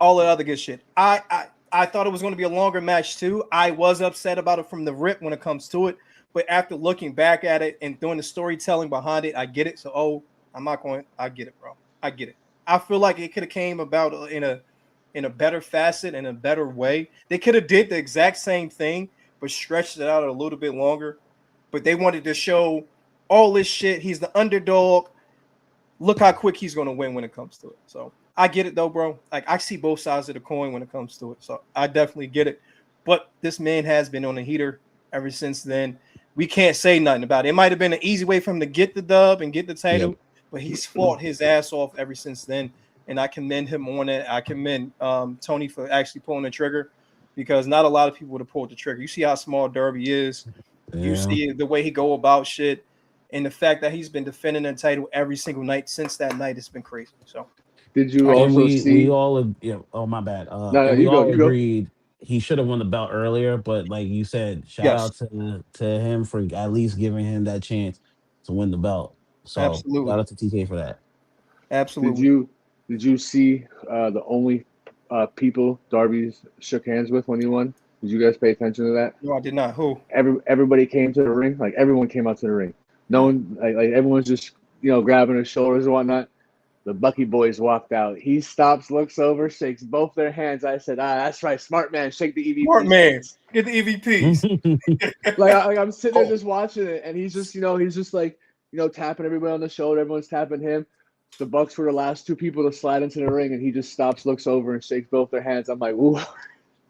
all the other good shit. I thought it was going to be a longer match too. I was upset about it from the rip when it comes to it, but after looking back at it and doing the storytelling behind it, I get it. So, I get it, bro. I get it. I feel like it could have came about in a better facet and a better way. They could have did the exact same thing, but stretched it out a little bit longer. But they wanted to show all this shit. He's the underdog. Look how quick he's going to win when it comes to it. So I get it though, bro. Like I see both sides of the coin when it comes to it. So I definitely get it. But this man has been on a heater ever since then. We can't say nothing about it. It might have been an easy way for him to get the dub and get the title, but he's fought his ass off ever since then. And I commend him on it. I commend Tony for actually pulling the trigger because not a lot of people would have pulled the trigger. You see how small Darby is. Yeah. You see the way he go about shit. And the fact that he's been defending the title every single night since that night, it's been crazy. So, did you and also we see? all oh my bad. No, And we you go. all You go. agreed he should have won the belt earlier, but like you said, shout yes, out to him for at least giving him that chance to win the belt. So absolutely, shout out to TK for that. absolutely. Did you see the only people Darby shook hands with when he won? Did you guys pay attention to that? No, I did not. Who? Everybody came to the ring. Like everyone came out to the ring. No one like everyone's just grabbing his shoulders and whatnot. The Bucky boys walked out. He stops, looks over, shakes both their hands. I said, that's right, smart man, shake the EVP. Smart man, get the EVPs. like I'm sitting there just watching it, and he's just like tapping everybody on the shoulder. Everyone's tapping him. The Bucks were the last two people to slide into the ring, and he just stops, looks over, and shakes both their hands. I'm like, ooh,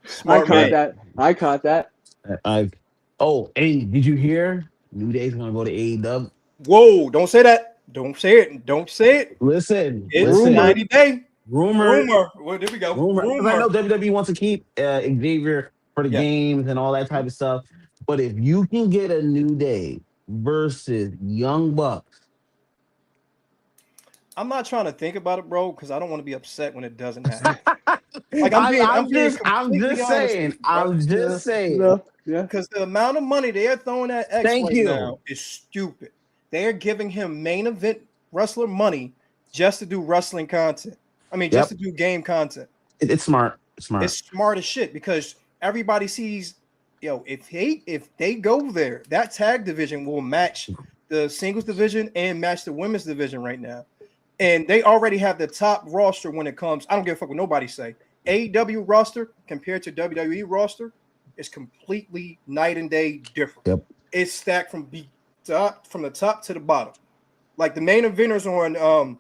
Smart man. I caught that. Hey, did you hear? New Day's gonna go to AEW. Whoa! Don't say that. Don't say it. Don't say it. Listen, It's 90 day rumor. Well, there we go. Rumor. I know WWE wants to keep Xavier for the games and all that type of stuff, but if you can get a New Day versus Young Bucks, I'm not trying to think about it, bro, because I don't want to be upset when it doesn't happen. Like I'm just saying. No, yeah. Because the amount of money they are throwing at X now is stupid. They are giving him main event wrestler money just to do wrestling content. I mean, just to do game content. It's smart. It's smart as shit because everybody sees, if they go there, that tag division will match the singles division and match the women's division right now. And they already have the top roster when it comes. I don't give a fuck what nobody say. AEW roster compared to WWE roster is completely night and day different. Yep. It's stacked from the top to the bottom. Like the main eventers on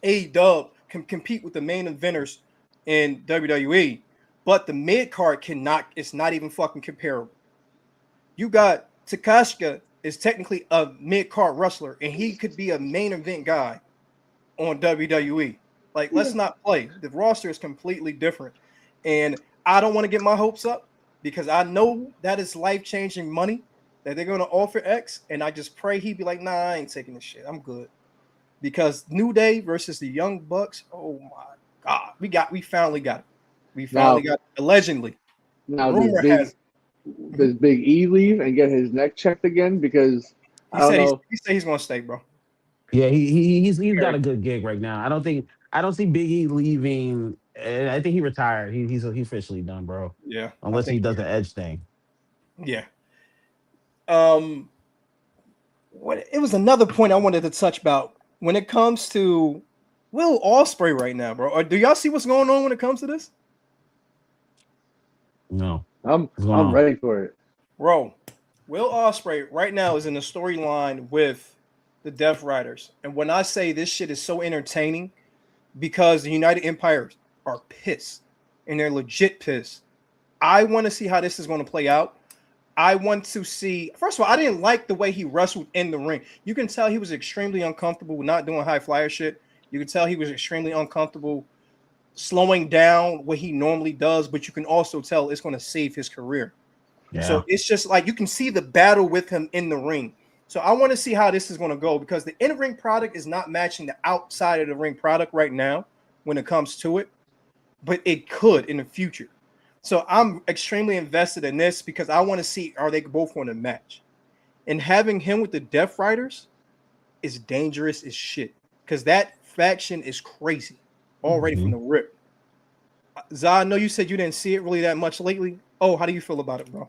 AEW can compete with the main eventers in WWE, but the mid card cannot. It's not even fucking comparable. You got Takashka is technically a mid card wrestler, and he could be a main event guy on WWE. Like, let's not play. The roster is completely different, and I don't want to get my hopes up because I know that is life-changing money that they're going to offer X, and I just pray he'd be like, nah, I ain't taking this shit. I'm good. Because New Day versus the Young Bucks, oh my God, we finally got it. We finally got it, allegedly. Now does Big E leave and get his neck checked again? Because he said he's going to stay, bro. Yeah, he's got a good gig right now. I don't see Big E leaving. I think he retired. He's officially done, bro. Yeah, unless he does the Edge thing. Yeah. It was another point I wanted to touch about when it comes to Will Ospreay right now, bro. Or do y'all see what's going on when it comes to this? No, I'm ready for it, bro. Will Ospreay right now is in a storyline with the Death Riders, and when I say this shit is so entertaining, because the United Empires are pissed, and they're legit pissed. I want to see how this is going to play out. I want to see. First of all, I didn't like the way he wrestled in the ring. You can tell he was extremely uncomfortable with not doing high flyer shit. You can tell he was extremely uncomfortable slowing down what he normally does, but you can also tell it's going to save his career. Yeah. So it's just like you can see the battle with him in the ring. So I want to see how this is going to go because the in-ring product is not matching the outside of the ring product right now when it comes to it, but it could in the future. So I'm extremely invested in this because I want to see, are they both going to match? And having him with the Death Riders is dangerous as shit because that faction is crazy already from the rip. Zah, I know you said you didn't see it really that much lately. Oh, how do you feel about it, bro?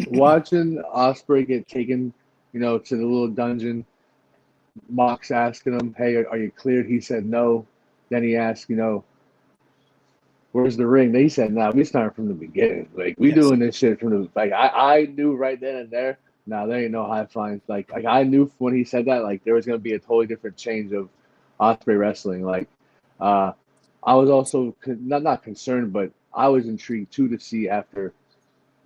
Watching Osprey get taken, to the little dungeon. Mox asking him, "Hey, are you cleared?" He said no. Then he asked, "Where's the ring?" They said, "Nah, we started from the beginning. Like we Yes. doing this shit from the like." I knew right then and there. Nah, there ain't no high flying. Like I knew when he said that, like there was gonna be a totally different change of Osprey wrestling. Like, I was also not concerned, but I was intrigued too to see after,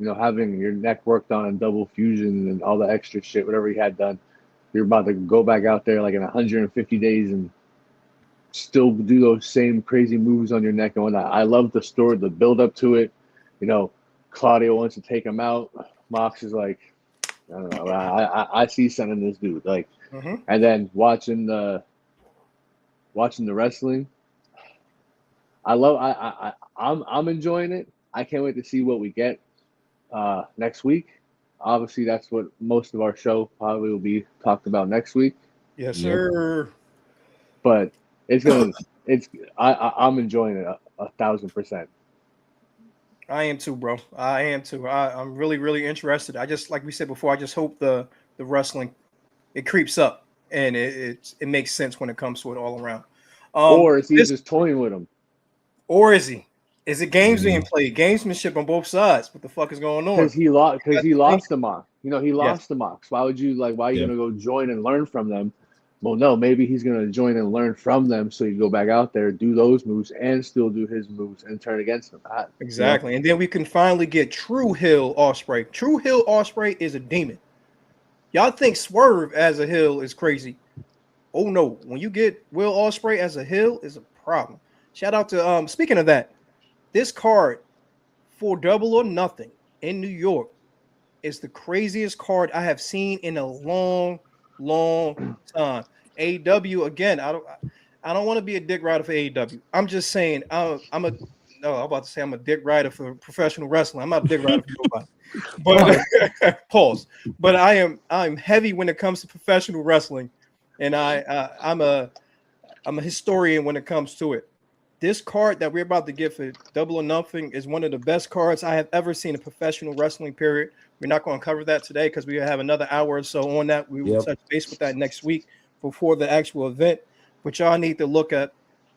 having your neck worked on and double fusion and all the extra shit, whatever he had done. You're about to go back out there like in 150 days and still do those same crazy moves on your neck and whatnot. I love the story, the build up to it. Claudio wants to take him out. Mox is like, I don't know. I see something in this dude. Like, and then watching the wrestling, I'm enjoying it. I can't wait to see what we get next week. Obviously, that's what most of our show probably will be talked about next week. Yes, Yep. sir. But I'm enjoying it 1,000%. I am too, bro. I am too. I'm really, really interested. I just, like we said before, I just hope the wrestling it creeps up and it makes sense when it comes to it all around. Or is he just toying with him? Or is he? Is it games being played? Gamesmanship on both sides. What the fuck is going on? Because he lost the mock. He Yes. lost the mocks. Why would you why are you Yep. gonna go join and learn from them? Well, no, maybe he's gonna join and learn from them so you go back out there, do those moves, and still do his moves and turn against them. Exactly. And then we can finally get True Hill Osprey. True Hill Osprey is a demon. Y'all think Swerve as a heel is crazy. Oh no, when you get Will Ospreay as a heel is a problem. Shout out to speaking of that, this card for Double or Nothing in New York is the craziest card I have seen in a long, long time. AEW again. I don't want to be a dick rider for AEW. I'm just saying I'm about to say I'm a dick rider for professional wrestling. I'm not a dick rider for nobody. But pause. But I'm heavy when it comes to professional wrestling, and I'm a historian when it comes to it. This card that we're about to get for Double or Nothing is one of the best cards I have ever seen in professional wrestling, period. We're not going to cover that today because we have another hour or so on that. We will touch base with that next week before the actual event. But y'all need to look at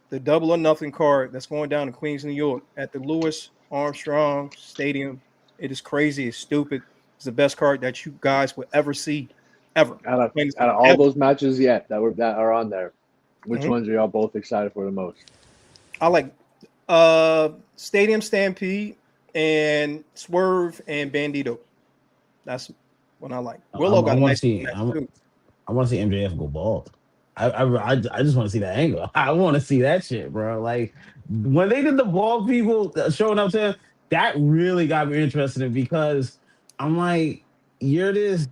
the Double or Nothing card that's going down in Queens, New York at the Louis Armstrong Stadium. It is crazy. It's stupid. It's the best card that you guys will ever see, ever. Out of all those matches that are on there, which ones are y'all both excited for the most? I like Stadium Stampede and Swerve and Bandito. That's what I like. Willow got a nice match too. I want to see MJF go bald. I just want to see that angle. I want to see that shit, bro. Like when they did the bald people showing up to that really got me interested in because I'm like, you're this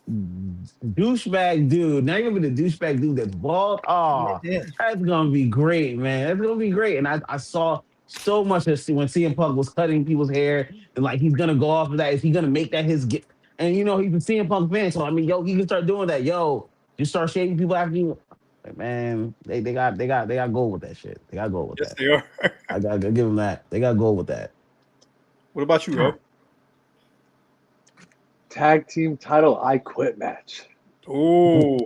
douchebag dude. Now you're gonna be the douchebag dude that's bald. Oh, Yeah. that's gonna be great, man. That's gonna be great. And I saw so much of when CM Punk was cutting people's hair and like he's gonna go off of that. Is he gonna make that his get? And he's a CM Punk fan, so I mean, yo, he can start doing that. Yo, just start shaving people after you. Like, man, they got gold with that shit. They got gold with that. They are. I gotta give them that. They got gold with that. What about you, Ro? Tag team title I Quit match. Oh,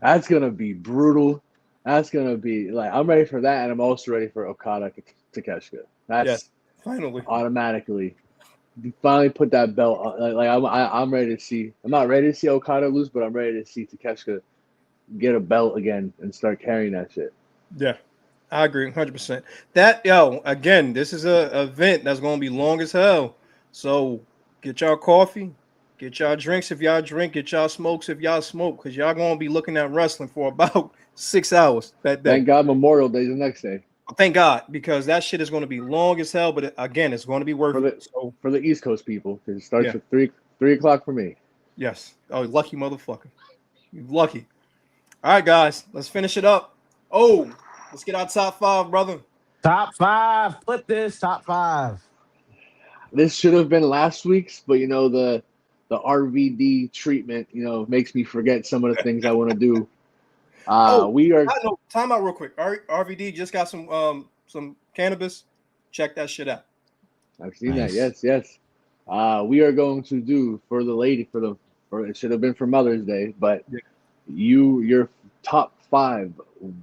that's gonna be brutal. That's gonna be I'm ready for that, and I'm also ready for Okada Takeshita. That's finally automatically. You finally put that belt on. I'm ready to see. I'm not ready to see Okada lose, but I'm ready to see Takeshita get a belt again and start carrying that shit. Yeah, I agree 100%. That again, this is a event that's gonna be long as hell. So get y'all coffee, get y'all drinks if y'all drink, get y'all smokes if y'all smoke, because y'all gonna be looking at wrestling for about 6 hours that day. Thank God Memorial Day is the next day. Thank God, because that shit is going to be long as hell. But again, it's going to be worth it. So for the East Coast people, because it starts at 3 o'clock for me. Yes. Oh, lucky motherfucker. You lucky. All right, guys, let's finish it up. Oh, let's get our top 5, brother. Top 5. Flip this. Top 5. This should have been last week's, but the RVD treatment, makes me forget some of the things I want to do. We are time out real quick. RVD just got some some cannabis, check that shit out. I've seen that. Nice. Yes. We are going to do for the lady for it should have been for Mother's Day, but Yeah. your top 5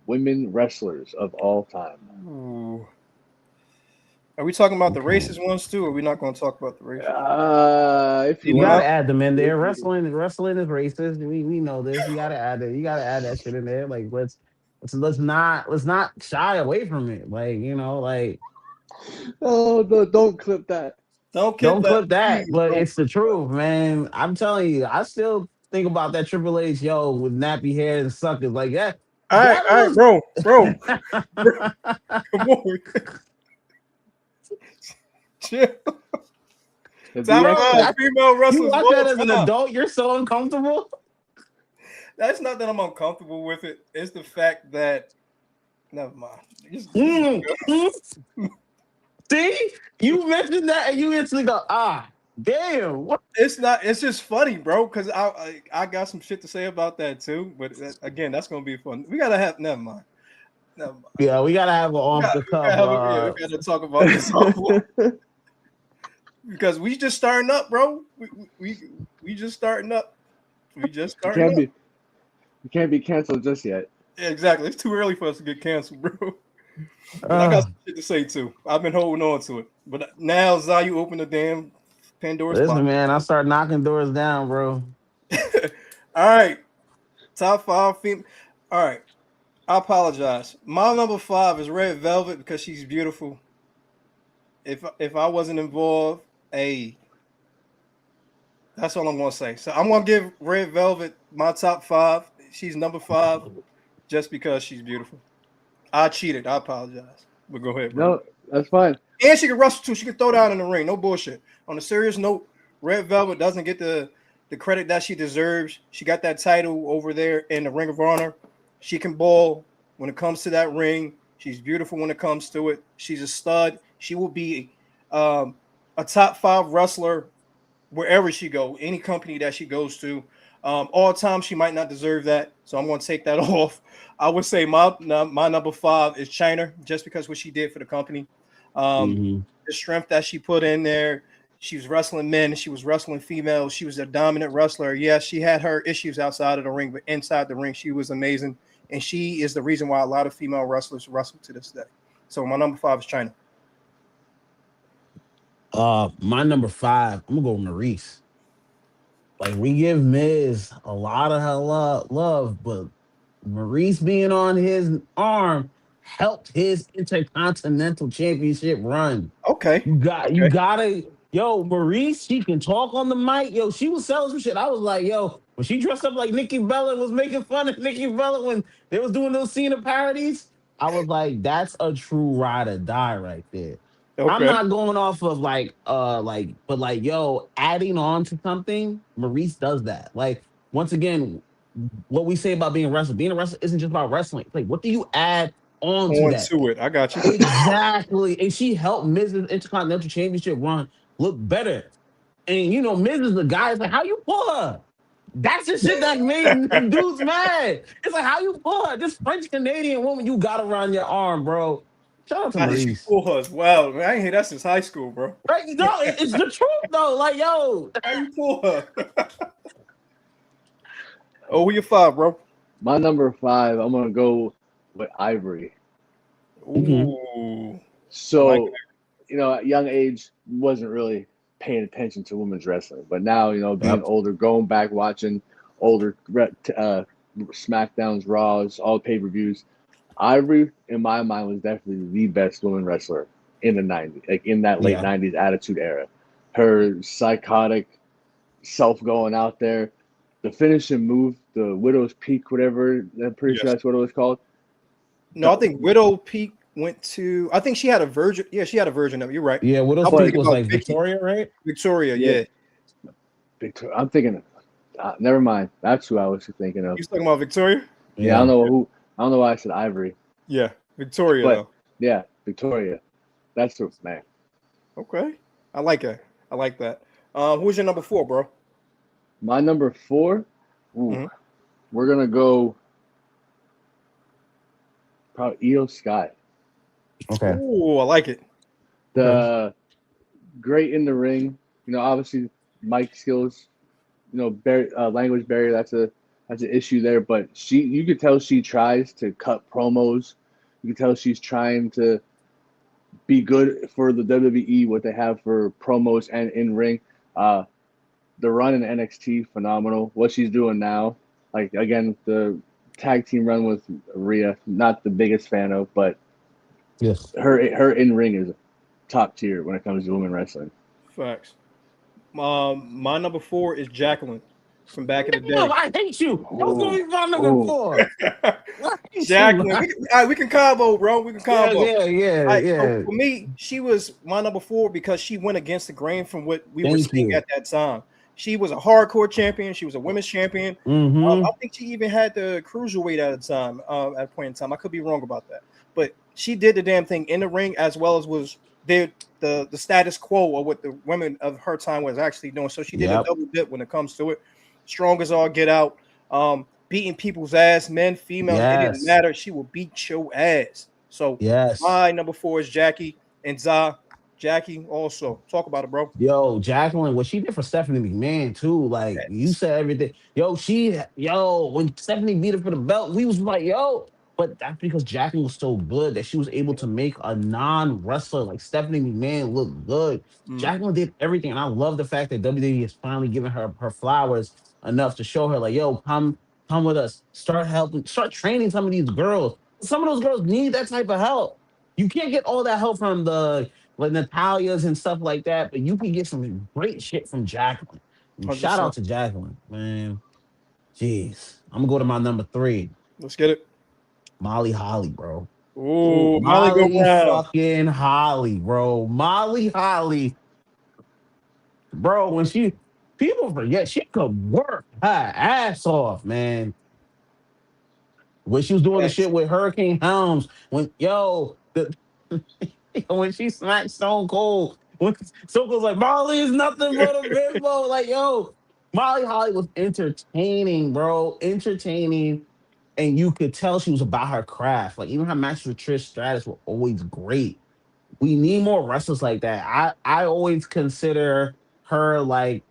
women wrestlers of all time. Ooh. Are we talking about the Okay. racist ones too, or are we not going to talk about the racist? If you You Female? want, gotta add them in there. Wrestling is racist. We know this. You gotta add it. You gotta add that shit in there. Like let's not shy away from it. Like like oh, don't clip that. Don't clip don't that, clip that. please. But Don't it's the clip that. truth, man. I'm telling you. I still think about that Triple H with nappy hair and suckers like that. That All right, was. bro, come on, chill. To Top be Bro, expect, 5 female you wrestlers of watch that all as an time. adult, you're so uncomfortable. That's not that I'm uncomfortable with it. It's the fact that never mind. Mm, mm. See, you mentioned that, and you instantly go, damn. What? It's not. It's just funny, bro. Because I got some shit to say about that too. But again, that's gonna be fun. We gotta have. Never mind. Never mind. Yeah, we gotta have an We off gotta, the we gotta cuff. have we gotta talk about this because we just starting up, bro. We just starting up. We just starting up. you can't be canceled just yet. Yeah, exactly. It's too early for us to get canceled, bro. But I got uh, some shit to say too. I've been holding on to it. But now, Zayu opened the damn Pandora's listen, box. man, I start knocking doors down, bro. All right. Top 5 female. All right. I apologize. My number 5 is Red Velvet because she's beautiful. If I wasn't involved, that's all I'm gonna say. So I'm gonna give Red Velvet my top 5. She's number 5 just because she's beautiful. I cheated. I apologize. But go ahead, bro. No, that's fine. And she can wrestle too. She can throw down in the ring. No bullshit. On a serious note, Red Velvet doesn't get the credit that she deserves. She got that title over there in the Ring of Honor. She can ball when it comes to that ring. She's beautiful when it comes to it. She's a stud. She will be a top 5 wrestler wherever she go, any company that she goes to. All time, she might not deserve that, so I'm going to take that off. I would say my number 5 is China, just because what she did for the company. Mm-hmm. The strength that she put in there. She was wrestling men. She was wrestling females. She was a dominant wrestler. Yes, she had her issues outside of the ring, but inside the ring, she was amazing. And she is the reason why a lot of female wrestlers wrestle to this day. So my number 5 is China. My number 5, I'm gonna go with Maurice. Like we give Miz a lot of her love, but Maurice being on his arm helped his intercontinental championship run. Okay. You gotta, yo, Maurice, she can talk on the mic. Yo, she was selling some shit. I was like, yo, when she dressed up like Nikki Bella and was making fun of Nikki Bella when they was doing those Cena parodies, I was like, that's a true ride or die right there. I'm Okay. not going off of but like, yo, adding on to something, Maurice does that. Like, once again, what we say about being a wrestler isn't just about wrestling. Like, what do you add on to On that? to it. I got you. Exactly. And she helped Miz's Intercontinental Championship run look better. And Miz is the guy. It's like, how you pull her? That's the shit that made dudes mad. It's like, how you pull her? This French Canadian woman, you got around your arm, bro. Shout out to How did she Maurice. pull her as well? Man, I ain't hear that since high school, bro. Right? No, it's the truth though. Like, yo. How you pull her? Oh, who your 5, bro? My number 5, I'm gonna go with Ivory. Ooh. So, I like at young age, wasn't really paying attention to women's wrestling, but now, being Yep. older, going back watching older SmackDowns, Raws, all pay-per-views, Ivory, in my mind, was definitely the best woman wrestler in the 90s, like in that late Yeah. 90s Attitude Era. Her psychotic self going out there, the finishing move, the Widow's Peak, whatever, I'm pretty sure Yes. that's what it was called. No, I think Widow Peak went to. I think she had a version. Yeah, she had a version of it. You're right. Yeah, Widow's I'm Peak thinking was about like Vicky. Victoria, right? Victoria, yeah. I'm thinking, never mind. That's who I was thinking of. You was talking about Victoria? Yeah, I don't know why I said Ivory, Yeah, Victoria but though. yeah, Victoria. That's the man. Okay, I like it. I like that. Who's your number 4, bro? My number 4, Mhm. we're gonna go probably Io Sky. Okay. Ooh, I like it. The great in the ring. Obviously mic skills. Language barrier. That's an issue there. But you could tell she tries to cut promos. You can tell she's trying to be good for the WWE. What they have for promos and in ring. The run in NXT, phenomenal. What she's doing now, like again, the tag team run with Rhea, not the biggest fan of, but Yes. her in ring is top tier when it comes to women wrestling. Facts. My number 4 is Jacqueline from back in the Damn, day. I hate you. That was gonna Oh, be my number oh, 4. I hate you. Jacqueline, we can combo, bro. We can Yeah, combo. yeah, yeah, All right, so yeah. for me, she was my number 4 because she went against the grain from what we were Thank seeing you. at that time. She was a hardcore champion. She was a women's champion. I Mm-hmm. think she even had the cruiserweight at the time. At a point in time, I could be wrong about that, but she did the damn thing in the ring as well as was did the status quo of what the women of her time was actually doing. So she did a Yep. double dip when it comes to it. Strong as all get out. Beating people's ass, men, females, it didn't Yes. matter. She will beat your ass. So Yes. my number 4 is Jackie and Za. Jackie also. Talk about it, bro. Yo, Jacqueline, what she did for Stephanie McMahon too. Like you Yes. said everything. When Stephanie beat her for the belt, we was like, yo. But that's because Jacqueline was so good that she was able to make a non-wrestler like Stephanie McMahon look good. Mm. Jacqueline did everything, and I love the fact that WWE is finally giving her flowers enough to show her, like, yo, come with us. Start helping, start training some of these girls. Some of those girls need that type of help. You can't get all that help from the like Natalia's and stuff like that, but you can get some great shit from Jacqueline. And shout 100%. out to Jacqueline, man. Jeez. I'm gonna go to my number 3, Let's get it. Molly Holly, bro. Ooh, Molly go Molly Brown. fucking Holly, bro. Molly Holly, bro. When people forget she could work her ass off, man. When she was doing the Yes. shit with Hurricane Helms, when she smacked Stone Cold, when Stone Cold's like, Molly is nothing but a bimbo. Like, yo, Molly Holly was entertaining, bro. Entertaining. And you could tell she was about her craft. Like, even her matches with Trish Stratus were always great. We need more wrestlers like that. I always consider her like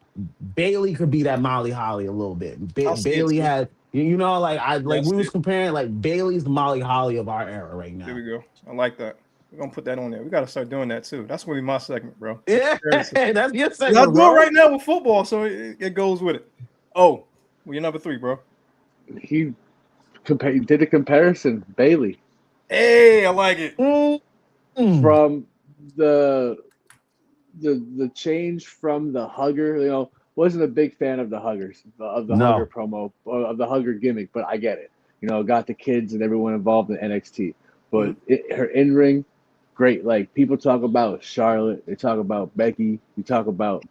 Bailey could be that Molly Holly a little bit. I'll see it Bailey too. had like I Yeah, like I'll we see was it. comparing like Bailey's the Molly Holly of our era right There now. we go. I like that. We're gonna put that on there. We gotta start doing that too. That's gonna be my segment, bro. Yeah, Seriously. that's your I'll segment, do it bro. right now with football, so it goes with it. Oh, well, you're number 3, bro. he did a comparison. Bailey Hey, I like it. Mm. from the the change from the hugger. Wasn't a big fan of the huggers of the hugger No. promo of the hugger gimmick, but I get it. Got the kids and everyone involved in NXT, Mhm. but her in ring, great. Like people talk about Charlotte, they talk about Becky, you talk about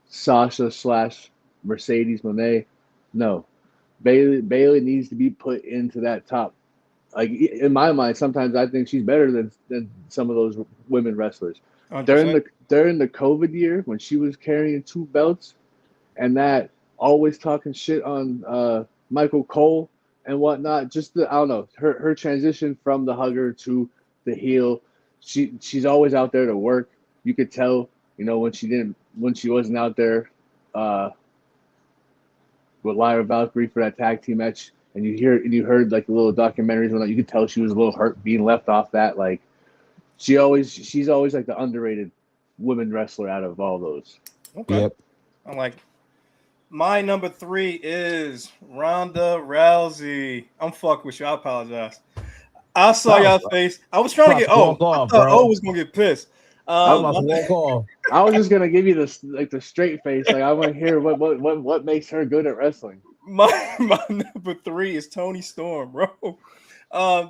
Sasha slash Mercedes Moné. No, Bailey needs to be put into that top. Like in my mind, sometimes I think she's better than some of those women wrestlers. During 100%. the COVID year when she was carrying 2 belts and that always talking shit on Michael Cole and whatnot, just I don't know, her transition from the hugger to the heel, she's always out there to work. You could tell, when she wasn't out there uh, with Lyra Valkyrie for that tag team match, and you heard like the little documentaries when you could tell she was a little hurt being left off that. Like she's always like the underrated women wrestler out of all those. Okay. Yep. I like it. My number 3 is Ronda Rousey. I'm fucking with you. I apologize. I saw I was y'all face. I was trying to about get to walk I off, thought O bro. was gonna get pissed. I was I, about to walk off. I was just gonna give you the straight face. Like I want to hear what makes her good at wrestling. my number 3 is Tony Storm, bro.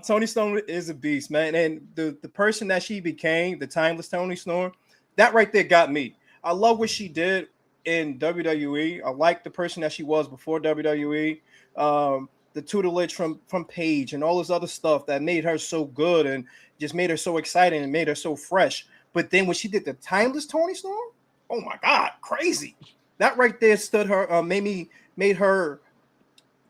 Tony Storm is a beast, man, and the person that she became, the timeless Tony Storm, that right there got me. I love what she did in WWE. I like the person that she was before WWE. The tutelage from Paige and all this other stuff that made her so good and just made her so exciting and made her so fresh. But then when she did the timeless Tony Storm, oh my God, crazy! That right there stood her, made her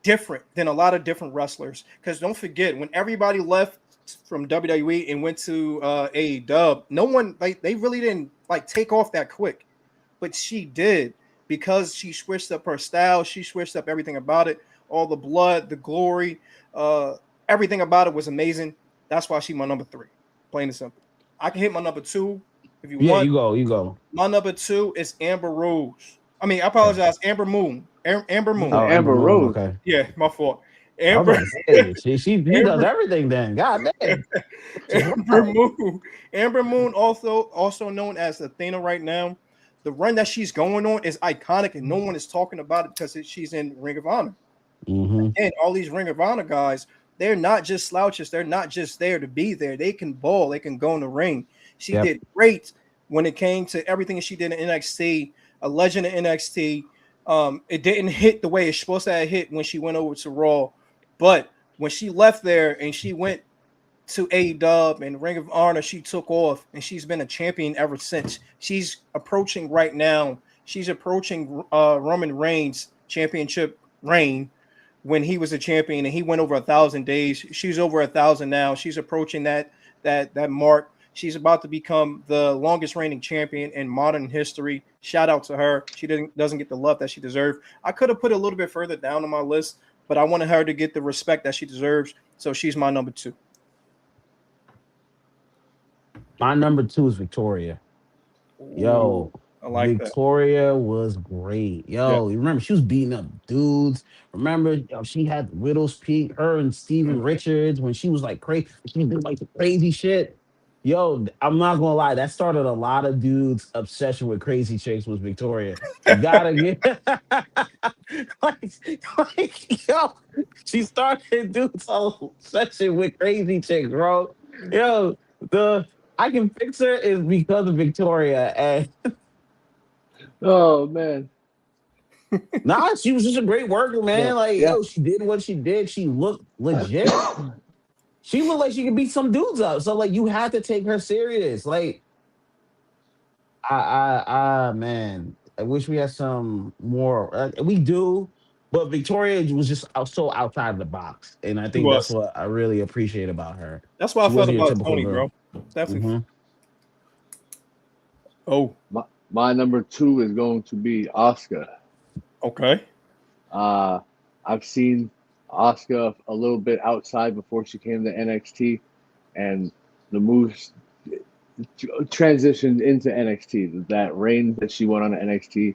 different than a lot of different wrestlers. Because don't forget, when everybody left from WWE and went to AEW, no one they really didn't take off that quick, but she did because she switched up her style. She switched up everything about it. All the blood, the glory, everything about it was amazing. That's why she's my number 3. Plain and simple. I can hit my number 2 if you Yeah, want. you go. You go. My number 2 is Amber Rose. I mean, I apologize, Amber Moon. Amber Moon. Oh, Amber Amber Moon. Rose. Okay. Yeah, my fault. I was Amber. about to say she does Amber, everything. Then God damn. Amber Moon. Amber Moon, also known as Athena right now. The run that she's going on is iconic, and no one is talking about it because she's in Ring of Honor. Mm-hmm. And all these Ring of Honor guys, they're not just slouches. They're not just there to be there. They can ball. They can go in the ring. She did great when it came to everything she did in NXT. A legend in NXT. It didn't hit the way it's supposed to have hit when she went over to Raw, but when she left there and she went to AEW and Ring of Honor, she took off and she's been a champion ever since. She's approaching right now. She's approaching Roman Reigns' championship reign when he was a champion and he went over 1,000 days. She's over 1,000 now. She's approaching that mark. She's about to become the longest reigning champion in modern history. Shout out to her. She doesn't get the love that she deserves. I could have put a little bit further down on my list, but I wanted her to get the respect that she deserves. So she's my number 2. My number 2 is Victoria. Yo, I like Victoria was great. Yo, you remember she was beating up dudes. Remember, she had Widow's Peak, her and Steven Richards when she was like crazy. She did like the crazy shit. Yo, I'm not gonna lie, that started a lot of dudes' obsession with crazy chicks was Victoria. You gotta get yo, she started dudes' whole obsession with crazy chicks, bro. Yo, the I can fix her is because of Victoria. And Oh man. nah, she was just a great worker, man. Like, Yeah. yo, she did what she did. She looked legit. She looked like she could beat some dudes up. So, like, you had to take her serious. Like, man, I wish we had some more. We do, but Victoria was just so outside the box, and I She think that's was. what I really appreciate about her. That's what She I felt wasn't your about typical Tony, girl. bro. Definitely. Mm-hmm. Oh, My number 2 is going to be Asuka. okay. I've seen Asuka a little bit outside before she came to NXT, and the moves transitioned into NXT. That reign that she went on to NXT,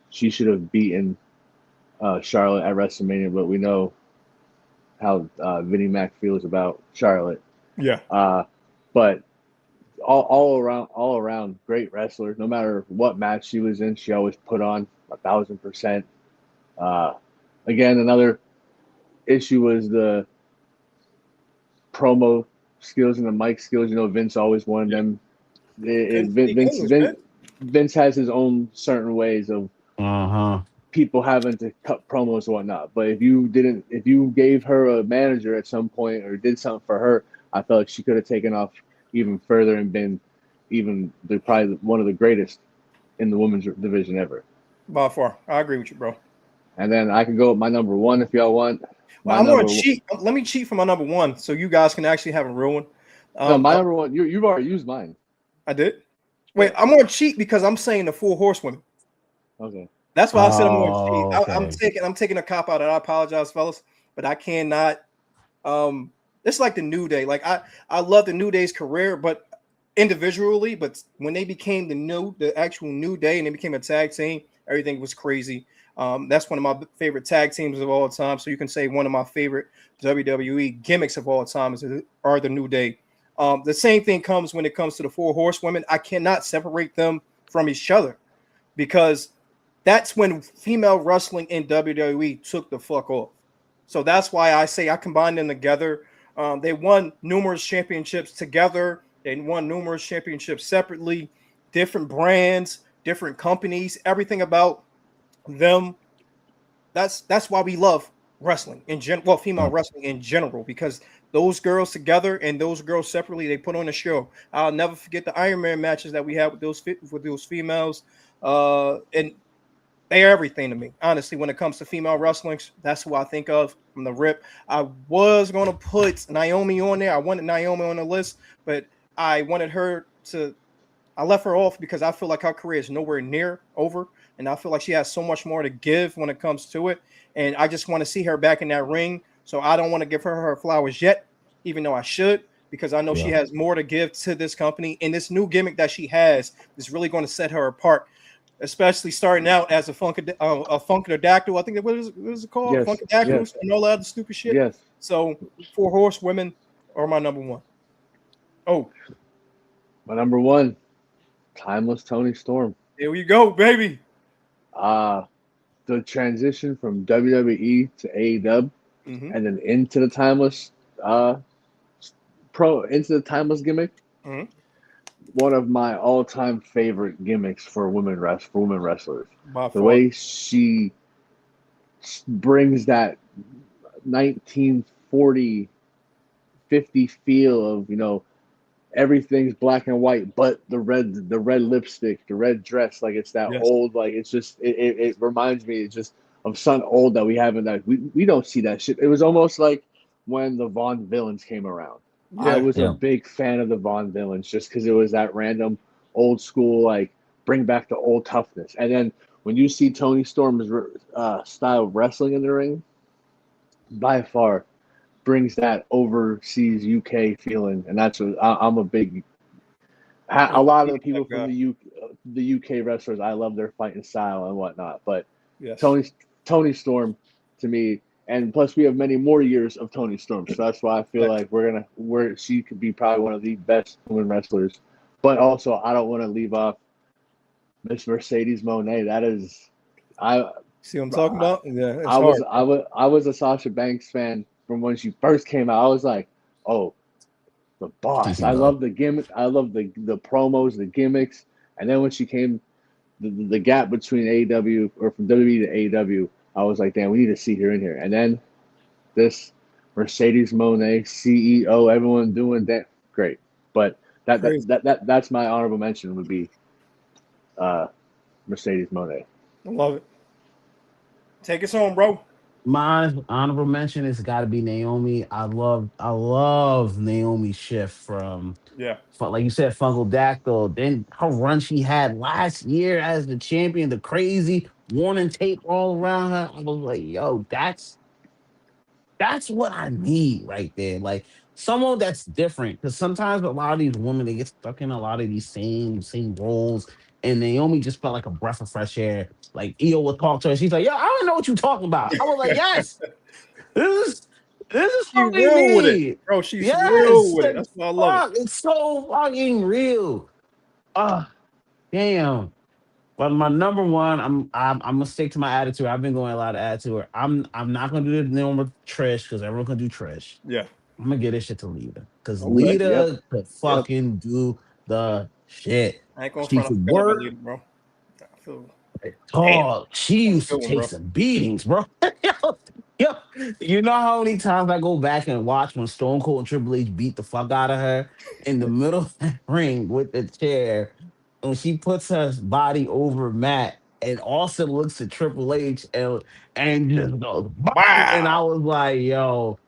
she should have beaten Charlotte at WrestleMania, but we know how Vinnie Mac feels about Charlotte. Yeah. But all around, great wrestler. No matter what match she was in, she always put on 1,000%. Again, another issue was the promo skills and the mic skills. You know, Vince always wanted them. Vince has his own certain ways of people having to cut promos and whatnot. But if you gave her a manager at some point or did something for her, I felt like she could have taken off even further and been probably one of the greatest in the women's division ever. By far. I agree with you, bro. And then I can go with my number 1 if y'all want. Well, I'm going to cheat. Let me cheat for my number 1 so you guys can actually have a real one. No, my number 1, you've already used mine. I did? Wait, I'm going to cheat because I'm saying the 4 horsewomen. Okay. That's why I said I'm going to cheat. Okay. I'm taking a cop out, and I apologize, fellas, but I cannot. It's like the New Day. Like I love the New Day's career, but individually, but when they became the actual New Day and they became a tag team, everything was crazy. That's one of my favorite tag teams of all time. So you can say one of my favorite WWE gimmicks of all time are the New Day. The same thing comes when it comes to the 4 horsewomen. I cannot separate them from each other because that's when female wrestling in WWE took the fuck off. So that's why I say I combine them together. They won numerous championships together. They won numerous championships separately, different brands, different companies, everything about them. That's why we love wrestling in general. Well, female wrestling in general, because those girls together and those girls separately, they put on a show. I'll never forget the Iron Man matches that we had with those females. And They're everything to me. Honestly, when it comes to female wrestling, that's who I think of from the rip. I was going to put Naomi on there. I wanted Naomi on the list, but I wanted her to I left her off because I feel like her career is nowhere near over. And I feel like she has so much more to give when it comes to it. And I just want to see her back in that ring. So I don't want to give her flowers yet, even though I should, because I know she has more to give to this company. And this new gimmick that she has is really going to set her apart, especially starting out as a funkadactyl. I think what is it called? Yes, Funkadactyls yes, and all that other stupid shit. yes. So 4 horsewomen are my number one. Oh, My number one, Timeless Tony Storm. here we go, baby. The transition from WWE to AEW Mm-hmm. and then into the Timeless gimmick. Mm-hmm. One of my all-time favorite gimmicks for women wrestlers. By The far. way she brings that 1940 50 feel of, everything's black and white, but the red lipstick, the red dress, like it's that Yes. old, like it's just it reminds me just of something old that we haven't, that we don't see that shit. It was almost like when the Vaughn Villains came around. I was a big fan of the Vaughn Villains just because it was that random old school, like bring back the old toughness. And then when you see Tony Storm's style of wrestling in the ring, by far brings that overseas UK feeling, and that's what I'm a big. A lot of the people from the UK wrestlers, I love their fighting style and whatnot. But yes. Tony Storm, to me, and plus we have many more years of Tony Storm, so that's why I feel like she could be probably one of the best women wrestlers. But also, I don't want to leave off Miss Mercedes Moné. That is, see what I'm talking about. Yeah, it's I hard. was a Sasha Banks fan from when she first came out. I was like, oh, the boss. I love the gimmick. I love the promos, the gimmicks. And then when she came, the gap between AEW or from WWE to AEW, I was like, damn, we need to see her in here. And then this Mercedes Moné, CEO, everyone doing that, great. But that's my honorable mention would be Mercedes Moné. I love it. Take us home, bro. My honorable mention has got to be Naomi. I love Naomi's shift from, like you said, Fungal Dactyl. Then her run she had last year as the champion, the crazy warning tape all around her. I was like, yo, that's what I need right there. Like someone that's different. Because sometimes a lot of these women they get stuck in a lot of these same roles. And Naomi just felt like a breath of fresh air. Like Io would talk to her. She's like, "Yo, I don't know what you're talking about." I was like, "Yes, this is She what we real with it, need." bro. She's real Yes, with it. like That's why I love it. it's so fucking real. Ah, damn. But my number one, I'm gonna stick to my attitude. I've been going a lot of attitude. I'm not gonna do the normal Trish because everyone can do Trish. Yeah. I'm gonna get this shit to Lita because Okay. Lita could Yep. fucking do the shit. I ain't going She front. I could forgot about work. Lita, bro. I feel Oh, she that's a used to good one, take bro. some beatings, bro. Yo, you know how many times I go back and watch when Stone Cold and Triple H beat the fuck out of her in the middle of that ring with the chair, and she puts her body over Matt, and Austin looks at Triple H and just goes, "Bang!" And I Wow. was like, yo,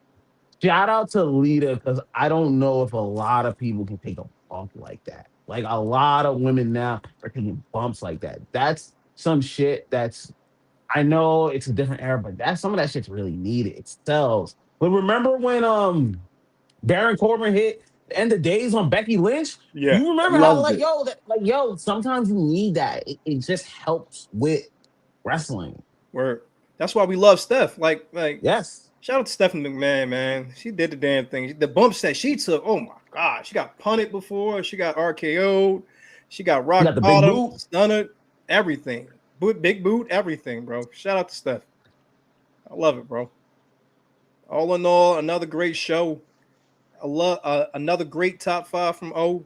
shout out to Lita because I don't know if a lot of people can take a bump like that. Like a lot of women now are taking bumps like that. That's some shit that's I know it's a different era, but that's some of that shit's really needed. It sells. But remember when Baron Corbin hit the end of days on Becky Lynch? Yeah. You remember how Loved it. sometimes you need that. It just helps with wrestling. Word. That's why we love Steph. Like Yes. shout out to Stephanie McMahon, man. She did the damn thing. The bumps that she took, oh my god, she got punted before, she got RKO'd, she got You rock got the big bottom, boot. stunner, everything. Big boot, everything, bro. Shout out to Steph. I love it, bro. All in all, another great show. I love another great top 5 from O.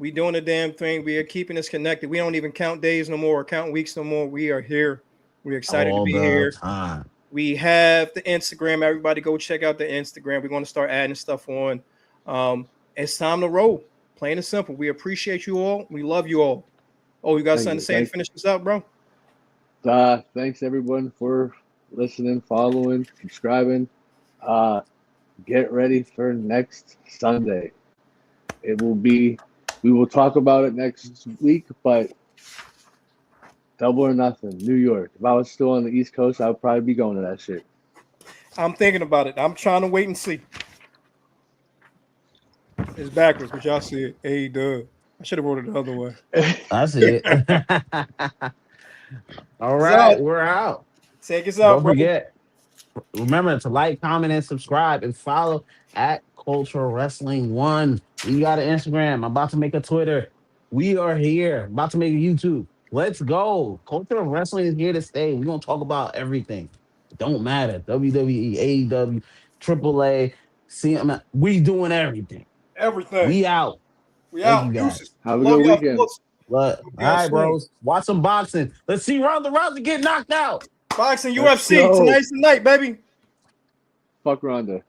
We doing the damn thing. We are keeping us connected. We don't even count days no more, or count weeks no more. We are here. We're excited to All be the here. time. We have the Instagram. Everybody go check out the Instagram. We're going to start adding stuff on. It's time to roll. Plain and simple. We appreciate you all. We love you all. Oh, you got something to say to finish this up, bro? Thanks everyone for listening, following, subscribing. Get ready for next Sunday. It will be. We will talk about it next week, but Double or Nothing, New York. If I was still on the East Coast, I would probably be going to that shit. I'm thinking about it. I'm trying to wait and see. It's backwards, but y'all see it. AEW. I should have wrote it the other way. I see it. All Zach, right, we're out. take us out, Don't brother. forget, remember to like, comment, and subscribe, and follow at Cultural Wrestling One. We got an Instagram. I'm about to make a Twitter. We are here. About to make a YouTube. Let's go. Cultural Wrestling is here to stay. We're gonna talk about everything. It don't matter. WWE, AEW, AAA, CM. We doing everything. Everything. We out. We Thank you out. guys. Deuces. Have a Love good y'all, weekend. folks. Look, all Y'all right, swing. bros. Watch some boxing. Let's see Ronda Rousey get knocked out. Boxing Let's UFC. go. Tonight's the night, baby. Fuck Ronda.